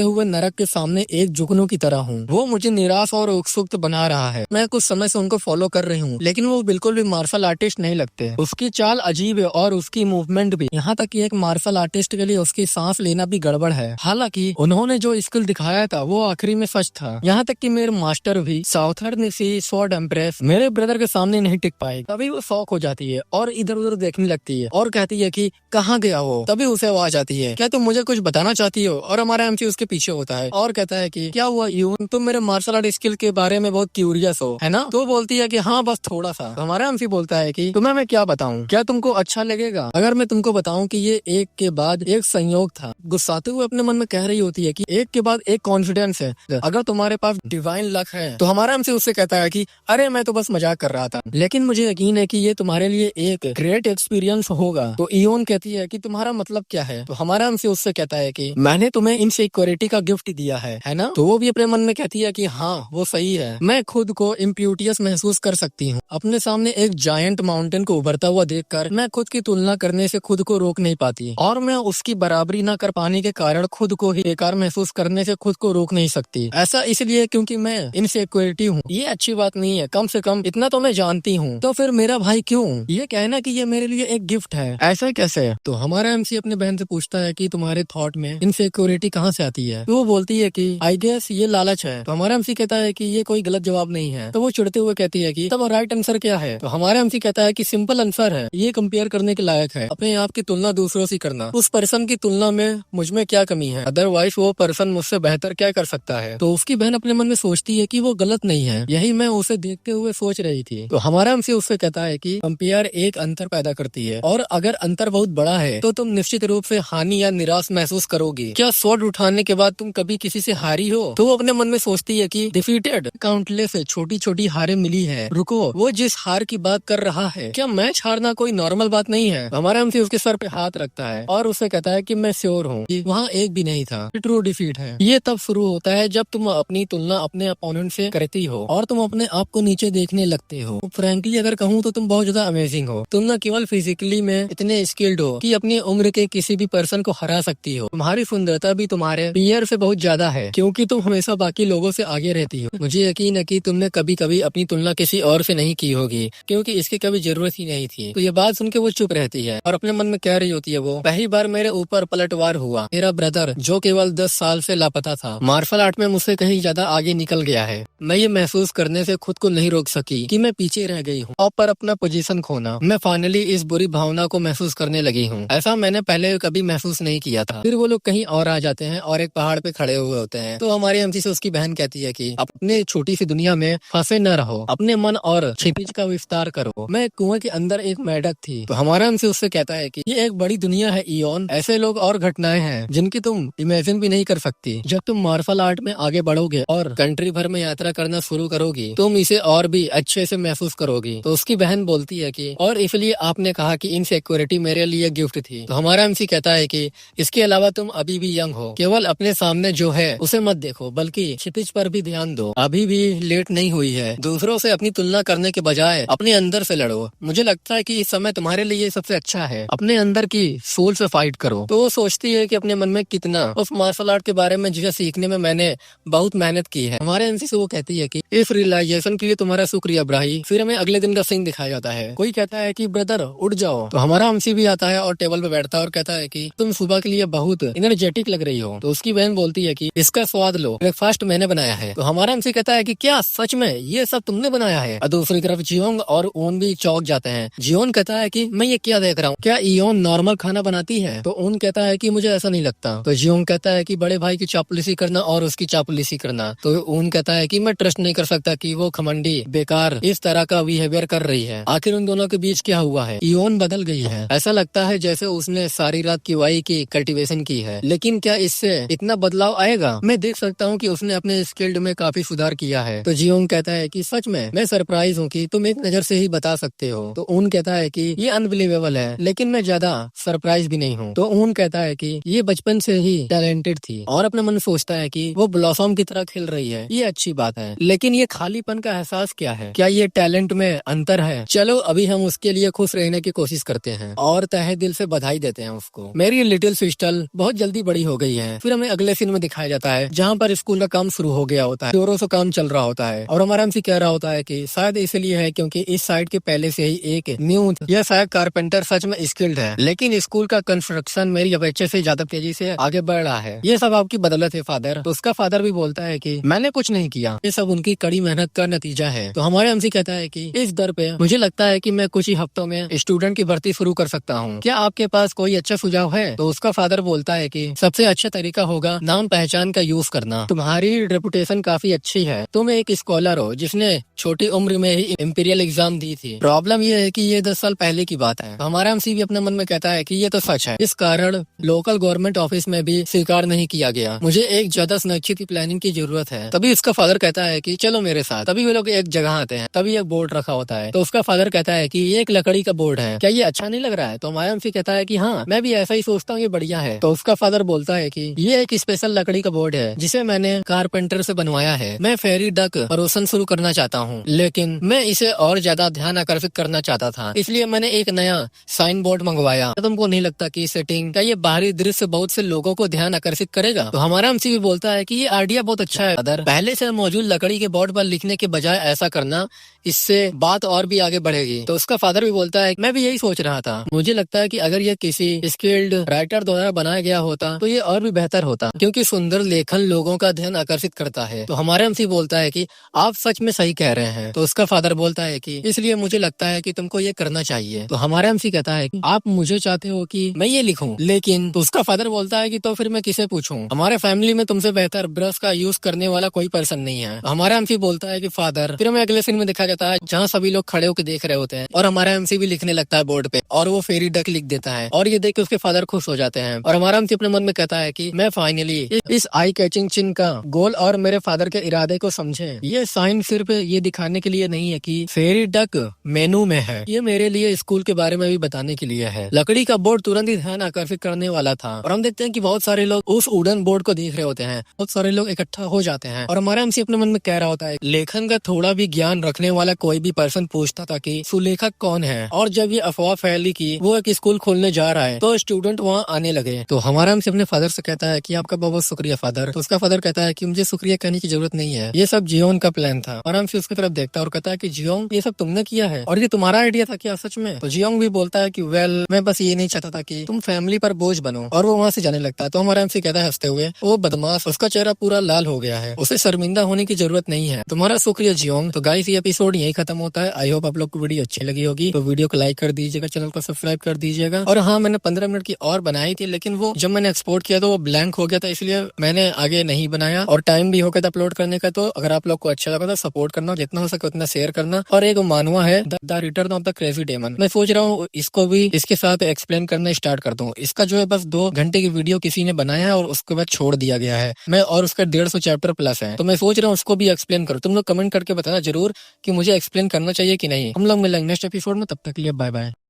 हुए नरक के सामने एक जुगनू की तरह हूँ। वो मुझे निराश और उत्सुक बना रहा है। मैं कुछ समय से उनको फॉलो कर रही हूँ लेकिन वो बिल्कुल भी मार्शल आर्टिस्ट नहीं लगते। उसकी चाल अजीब है और उसकी मूवमेंट भी, यहाँ तक कि एक मार्शल आर्टिस्ट के लिए उसकी सांस लेना भी गड़बड़ है। हालांकि उन्होंने जो स्किल दिखाया था वो आखिरी में सच था। यहाँ तक कि मेरे मास्टर भी साउथर्न सी स्वॉर्ड एम्प्रेस मेरे ब्रदर के सामने नहीं टिक पाए। तभी वो शौक हो जाती है और इधर उधर देखने लगती है और कहती है कि कहाँ गया वो? तभी उसे आवाज आती है क्या तुम मुझे कुछ बताना चाहती हो? और हमारा एमसी उसके पीछे होता है और कहता है कि क्या हुआ यून, तुम मेरे मार्शल आर्ट स्किल के बारे में बहुत क्यूरियस हो है ना? तो बोलती है कि हाँ बस थोड़ा सा। तो हमारा एमसी बोलता है कि तुम्हें मैं क्या बताऊं, क्या तुमको अच्छा लगेगा अगर मैं तुमको बताऊं कि ये एक के बाद एक संयोग था? गुस्साते हुए अपने मन में कह रही होती है कि एक के बाद एक कॉन्फिडेंस है, अगर तुम्हारे पास डिवाइन लक है। तो हमारा एमसी उससे कहता है कि अरे मैं तो बस मजाक कर रहा था लेकिन मुझे यकीन है कि ये तुम्हारे लिए एक ग्रेट एक्सपीरियंस होगा। तो इयोन कहती है कि तुम्हारा मतलब क्या है? तो हमारा एमसी उससे कहता है कि मैंने तुम्हें इनसिक्योरिटी का गिफ्ट दिया है ना? तो वो भी अपने मन में कहती है कि हाँ वो सही है, मैं खुद को इम्प्यूटियस महसूस कर सकती हूँ। अपने सामने एक जायंट माउंटेन को उभरता हुआ देखकर मैं खुद की तुलना करने से खुद को रोक नहीं पाती और मैं उसकी बराबरी न कर पाने के कारण खुद को ही बेकार महसूस करने से खुद को रोक नहीं सकती। ऐसा इसलिए क्योंकि मैं इनसिक्योरिटी हूँ। ये अच्छी बात नहीं है, कम से कम इतना तो मैं जानती हूँ। तो फिर मेरा भाई क्यों ये कहना कि ये मेरे लिए एक गिफ्ट है, ऐसा कैसे? तो हमारा एमसी अपने बहन से पूछता है कि तुम्हारे थॉट में इनसिक्योरिटी कहाँ से आती है? तो वो बोलती है कि आई गेस ये लालच है। तो हमारा एमसी कहता है कि ये कोई गलत जवाब नहीं है। तो वो चिढ़ते हुए कहती है कि तब राइट आंसर क्या है? तो हमारा एमसी कहता है कि सिंपल आंसर है, ये कंपेयर करने के लायक है, अपने आप की तुलना दूसरों से करना। उस पर्सन की तुलना में मुझ में क्या कमी है, अदरवाइज वो पर्सन मुझसे बेहतर क्या कर सकता है? तो उसकी बहन अपने मन में सोचती है कि वो गलत नहीं है, यही मैं उसे देखते हुए सोच रही थी। तो हमारा एमसी उससे कहता है कि कंपेयर एक अंतर पैदा करती है और अगर अंतर बहुत बड़ा है तो तुम निश्चित रूप से हानि या निराश महसूस करोगी। क्या स्वॉर्ड उठाने के बाद तुम कभी किसी से हारी हो? तो वो अपने मन में सोचती है कि डिफीटेड काउंटलेस छोटी छोटी हारें मिली है। रुको, वो जिस इस हार की बात कर रहा है, क्या मैच हारना कोई नॉर्मल बात नहीं है? हमारा एमसी उसके सर पे हाथ रखता है और उसे कहता है कि मैं श्योर हूँ कि वहाँ एक भी नहीं था, ट्रू डिफीट है। ये तब शुरू होता है जब तुम अपनी तुलना अपने अपोनेंट से करती हो और तुम अपने आप को नीचे देखने लगते हो। फ्रैंकली अगर कहूँ तो तुम बहुत ज्यादा अमेजिंग हो। तुम न केवल फिजिकली में इतने स्किल्ड हो कि अपनी उम्र के किसी भी पर्सन को हरा सकती हो। तुम्हारी सुंदरता भी तुम्हारे पीयर से बहुत ज्यादा है क्योंकि तुम हमेशा बाकी लोगों से आगे रहती हो। मुझे यकीन है कि तुमने कभी कभी अपनी तुलना किसी और से नहीं की होगी क्योंकि इसकी कभी जरूरत ही नहीं थी। तो ये बात सुन के वो चुप रहती है और अपने मन में कह रही होती है, वो पहली बार मेरे ऊपर पलटवार हुआ। मेरा ब्रदर जो केवल 10 साल से लापता था, मार्शल आर्ट में मुझसे कहीं ज्यादा आगे निकल गया है। मैं ये महसूस करने से खुद को नहीं रोक सकी कि मैं पीछे रह गई हूँ और पर अपना पोजीशन खोना। मैं फाइनली इस बुरी भावना को महसूस करने लगी हूँ। ऐसा मैंने पहले कभी महसूस नहीं किया था। फिर वो लोग कहीं और आ जाते हैं और एक पहाड़ पे खड़े हुए होते हैं। तो हमारी एमसी से उसकी बहन कहती है कि अपने छोटी सी दुनिया में फंसे न रहो, अपने मन और क्षितिज का विस्तार करो। मैं एक कुएं के अंदर एक मेढक थी। तो हमारा एमसी उससे कहता है कि ये एक बड़ी दुनिया है इयोन, ऐसे लोग और घटनाएं हैं जिनकी तुम इमेजिन भी नहीं कर सकती। जब तुम मार्शल आर्ट में आगे बढ़ोगे और कंट्री भर में यात्रा करना शुरू करोगी, तुम इसे और भी अच्छे से महसूस करोगी। तो उसकी बहन बोलती है कि और इसलिए आपने कहा कि इनसिक्योरिटी मेरे लिए गिफ्ट थी। तो हमारा एमसी कहता है कि इसके अलावा तुम अभी भी यंग हो, केवल अपने सामने जो है उसे मत देखो बल्कि क्षितिज पर भी ध्यान दो। अभी भी लेट नहीं हुई है। दूसरों से अपनी तुलना करने के बजाय अपने अंदर से लड़ो। मुझे लगता है कि इस समय तुम्हारे लिए सबसे अच्छा है, अपने अंदर की सोल से फाइट करो। तो वो सोचती है कि अपने मन में कितना उस मार्शल आर्ट के बारे में जिसे सीखने में मैंने बहुत मेहनत की है। हमारे एमसी से वो कहती है कि इस रियलाइजेशन के लिए तुम्हारा शुक्रिया ब्राही। फिर हमें अगले दिन का सीन दिखाया जाता है। कोई कहता है कि ब्रदर उठ जाओ। तो हमारा एमसी भी आता है और टेबल पे बैठता है और कहता है कि तुम सुबह के लिए बहुत एनर्जेटिक लग रही हो। तो उसकी बहन बोलती है कि इसका स्वाद लो, ब्रेकफास्ट मैंने बनाया है। तो हमारा एमसी कहता है कि क्या सच में ये सब तुमने बनाया है? और दूसरी तरफ जियोंग और ओन भी चौंक जाते हैं। जियोन कहता है कि मैं ये क्या देख रहा हूँ, क्या इयोन नॉर्मल खाना बनाती है? तो ओन कहता है कि मुझे ऐसा नहीं लगता। तो जियोंग कहता है कि बड़े भाई की चापलूसी करना और उसकी चापलूसी करना। तो ओन कहता है कि मैं ट्रस्ट नहीं कर सकता कि वो घमंडी बेकार इस तरह का बिहेवियर कर रही है। आखिर उन दोनों के बीच क्या हुआ है? इयोन बदल गई है, ऐसा लगता है जैसे उसने सारी रात की वाई की कल्टीवेशन की है। लेकिन क्या इससे इतना बदलाव आएगा? मैं देख सकता हूँ कि उसने अपने स्किल्ड में काफी सुधार किया है। तो जियोंग कहता है कि सच में मैं सरप्राइज हूँ कि तुम एक नजर से ही बता सकते हो। तो ऊन कहता है कि ये अनबिलीवेबल है, लेकिन मैं ज्यादा सरप्राइज भी नहीं हूँ। तो ऊन कहता है कि ये बचपन से ही टैलेंटेड थी और अपने मन में सोचता है कि वो ब्लॉसम की तरह खिल रही है। ये अच्छी बात है, लेकिन ये खालीपन का एहसास क्या है? क्या ये टैलेंट में अंतर है? चलो अभी हम उसके लिए खुश रहने की कोशिश करते हैं और तहे दिल से बधाई देते हैं उसको। मेरी लिटिल सिस्टर बहुत जल्दी बड़ी हो गई है। फिर हमें अगले सीन में दिखाया जाता है जहाँ पर स्कूल का काम शुरू हो गया होता है, जोरों से काम चल रहा होता है और हमारा एमसी कह रहा होता है कि शायद इसलिए है क्योंकि इस साइड के पहले से ही एक न्यू यह शायद कारपेंटर सच में स्किल्ड है, लेकिन स्कूल का कंस्ट्रक्शन मेरी अपेक्षा से ज्यादा तेजी से आगे बढ़ रहा है। ये सब आपकी बदौलत है फादर। तो उसका फादर भी बोलता है कि मैंने कुछ नहीं किया, ये सब उनकी कड़ी मेहनत का नतीजा है। तो हमारे एमसी कहता है कि इस दर पे मुझे लगता है कि मैं कुछ ही हफ्तों में स्टूडेंट की भर्ती शुरू कर सकता हूँ। क्या आपके पास कोई अच्छा सुझाव है? तो उसका फादर बोलता है कि सबसे अच्छा तरीका होगा नाम पहचान का यूज करना। तुम्हारी रेपुटेशन काफी अच्छी है, तुम एक स्कॉलर हो जिसने छोटी उम्र में ही इंपीरियल एग्जाम दी थी। प्रॉब्लम ये है कि ये 10 साल पहले की बात है। तो हमारा एमसी भी अपने मन में कहता है कि ये तो सच है, इस कारण लोकल गवर्नमेंट ऑफिस में भी स्वीकार नहीं किया गया। मुझे एक ज्यादा सुनिश्चित प्लानिंग की जरूरत है। तभी उसका फादर कहता है कि चलो मेरे साथ। तभी वे लोग एक जगह आते हैं, तभी एक बोर्ड रखा होता है। तो उसका फादर कहता है कि ये एक लकड़ी का बोर्ड है, क्या ये अच्छा नहीं लग रहा है? तो हमारा एमसी कहता है कि हाँ, मैं भी ऐसा ही सोचता हूँ, ये बढ़िया है। तो उसका फादर बोलता है कि ये एक स्पेशल लकड़ी का बोर्ड है जिसे मैंने कारपेंटर से बनवाया है। मैं फेरी डक परोसन शुरू करना चाहता हूँ, लेकिन मैं इसे और ज्यादा ध्यान आकर्षित करना चाहता था, इसलिए मैंने एक नया साइन बोर्ड मंगवाया। तो तुमको नहीं लगता कि सेटिंग का ये बाहरी दृश्य बहुत से लोगों को ध्यान आकर्षित करेगा? तो हमारा एमसी भी बोलता है कि ये आइडिया बहुत अच्छा है फादर, पहले से मौजूद लकड़ी के बोर्ड पर लिखने के बजाय ऐसा करना, इससे बात और भी आगे बढ़ेगी। तो उसका फादर भी बोलता है मैं भी यही सोच रहा था, मुझे लगता है कि अगर ये किसी स्किल्ड राइटर द्वारा बनाया गया होता तो ये और भी बेहतर होता, क्योंकि सुंदर लेखन लोगों का ध्यान आकर्षित करता है। तो हमारा एमसी बोलता है कि आप सच में सही कह रहे हैं। तो उसका फादर बोलता है कि इसलिए मुझे लगता है कि तुमको ये करना चाहिए। तो हमारा एमसी कहता है कि आप मुझे चाहते हो कि मैं ये लिखूं, लेकिन तो उसका फादर बोलता है कि तो फिर मैं किसे पूछूं? हमारे फैमिली में तुमसे बेहतर ब्रश का यूज करने वाला कोई पर्सन नहीं है। तो हमारा एमसी बोलता है कि फादर। फिर हमें अगले सीन में दिखाया जाता है जहाँ सभी लोग खड़े होकर देख रहे होते हैं और हमारा एमसी भी लिखने लगता है बोर्ड पे और वो फेरी डक लिख देता है और ये देख के उसके फादर खुश हो जाते हैं। और हमारा एमसी अपने मन में कहता है कि मैं फाइनली इस आई कैचिंग चिन्ह का गोल और मेरे फादर के इरादे को समझे। ये साइन सिर्फ ये दिखाने के लिए नहीं है कि फेरी डक मेनू में है। ये मेरे लिए स्कूल के बारे में भी बताने के लिए है। लकड़ी का बोर्ड तुरंत ही ध्यान आकर्षित करने वाला था और हम देखते हैं कि बहुत सारे लोग उस वुडन बोर्ड को देख रहे होते हैं। बहुत सारे लोग इकट्ठा हो जाते हैं और हमारा एमसी अपने मन में कह रहा होता है, लेखन का थोड़ा भी ज्ञान रखने वाला कोई भी पर्सन पूछता था कि सुलेखक कौन है। और जब ये अफवाह फैली कि वो एक स्कूल खोलने जा रहा है तो स्टूडेंट वहाँ आने लगे। तो हमारा एमसी अपने फादर से कहता है कि आपका बहुत बहुत शुक्रिया फादर। तो उसका फादर कहता है कि मुझे शुक्रिया कहने की जरूरत नहीं है, ये सब जियोन का प्लान था। और एमसी उसकी तरफ देखता है और कहता है कि जियोंग ये सब तुमने किया है और ये तुम्हारा आइडिया था क्या सच में? तो जियोंग भी बोलता है कि वेल मैं बस ये नहीं चाहता था कि तुम फैमिली पर बोझ बनो। और वो वहाँ से जाने लगता है। तो हमारा एमसी कहता है हंसते हुए, वो बदमाश, उसका चेहरा पूरा लाल हो गया है, उसे शर्मिंदा होने की जरूरत नहीं है। तुम्हारा शुक्रिया जियोंग। तो गाइस ये एपिसोड यही खत्म होता है। आई होप आप लोग को वीडियो अच्छी लगी होगी। तो वीडियो को लाइक कर दीजिएगा, चैनल को सब्सक्राइब कर दीजिएगा। और हाँ, मैंने 15 मिनट की और बनाई थी, लेकिन वो जब मैंने एक्सपोर्ट किया तो वो ब्लैंक हो गया था, इसलिए मैंने आगे नहीं बनाया और टाइम भी हो गया था अपलोड करने का। तो अगर आप लोग को अच्छा लगा तो सपोर्ट करना, जितना हो सके उतना शेयर करना। और एक मानवा है the return of the crazy demon, मैं सोच रहा हूँ इसको भी इसके साथ एक्सप्लेन करना स्टार्ट कर दूं। इसका जो है बस 2 घंटे की वीडियो किसी ने बनाया है और उसके बाद छोड़ दिया गया है मैं, और उसका 150 चैप्टर प्लस है। तो मैं सोच रहा हूँ उसको भी एक्सप्लेन करूँ। तुम लोग कमेंट करके बताना जरूर कि मुझे एक्सप्लेन करना चाहिए कि नहीं। हम लोग मिलेंगे नेक्स्ट एपिसोड में, तब तक के लिए बाय बाय।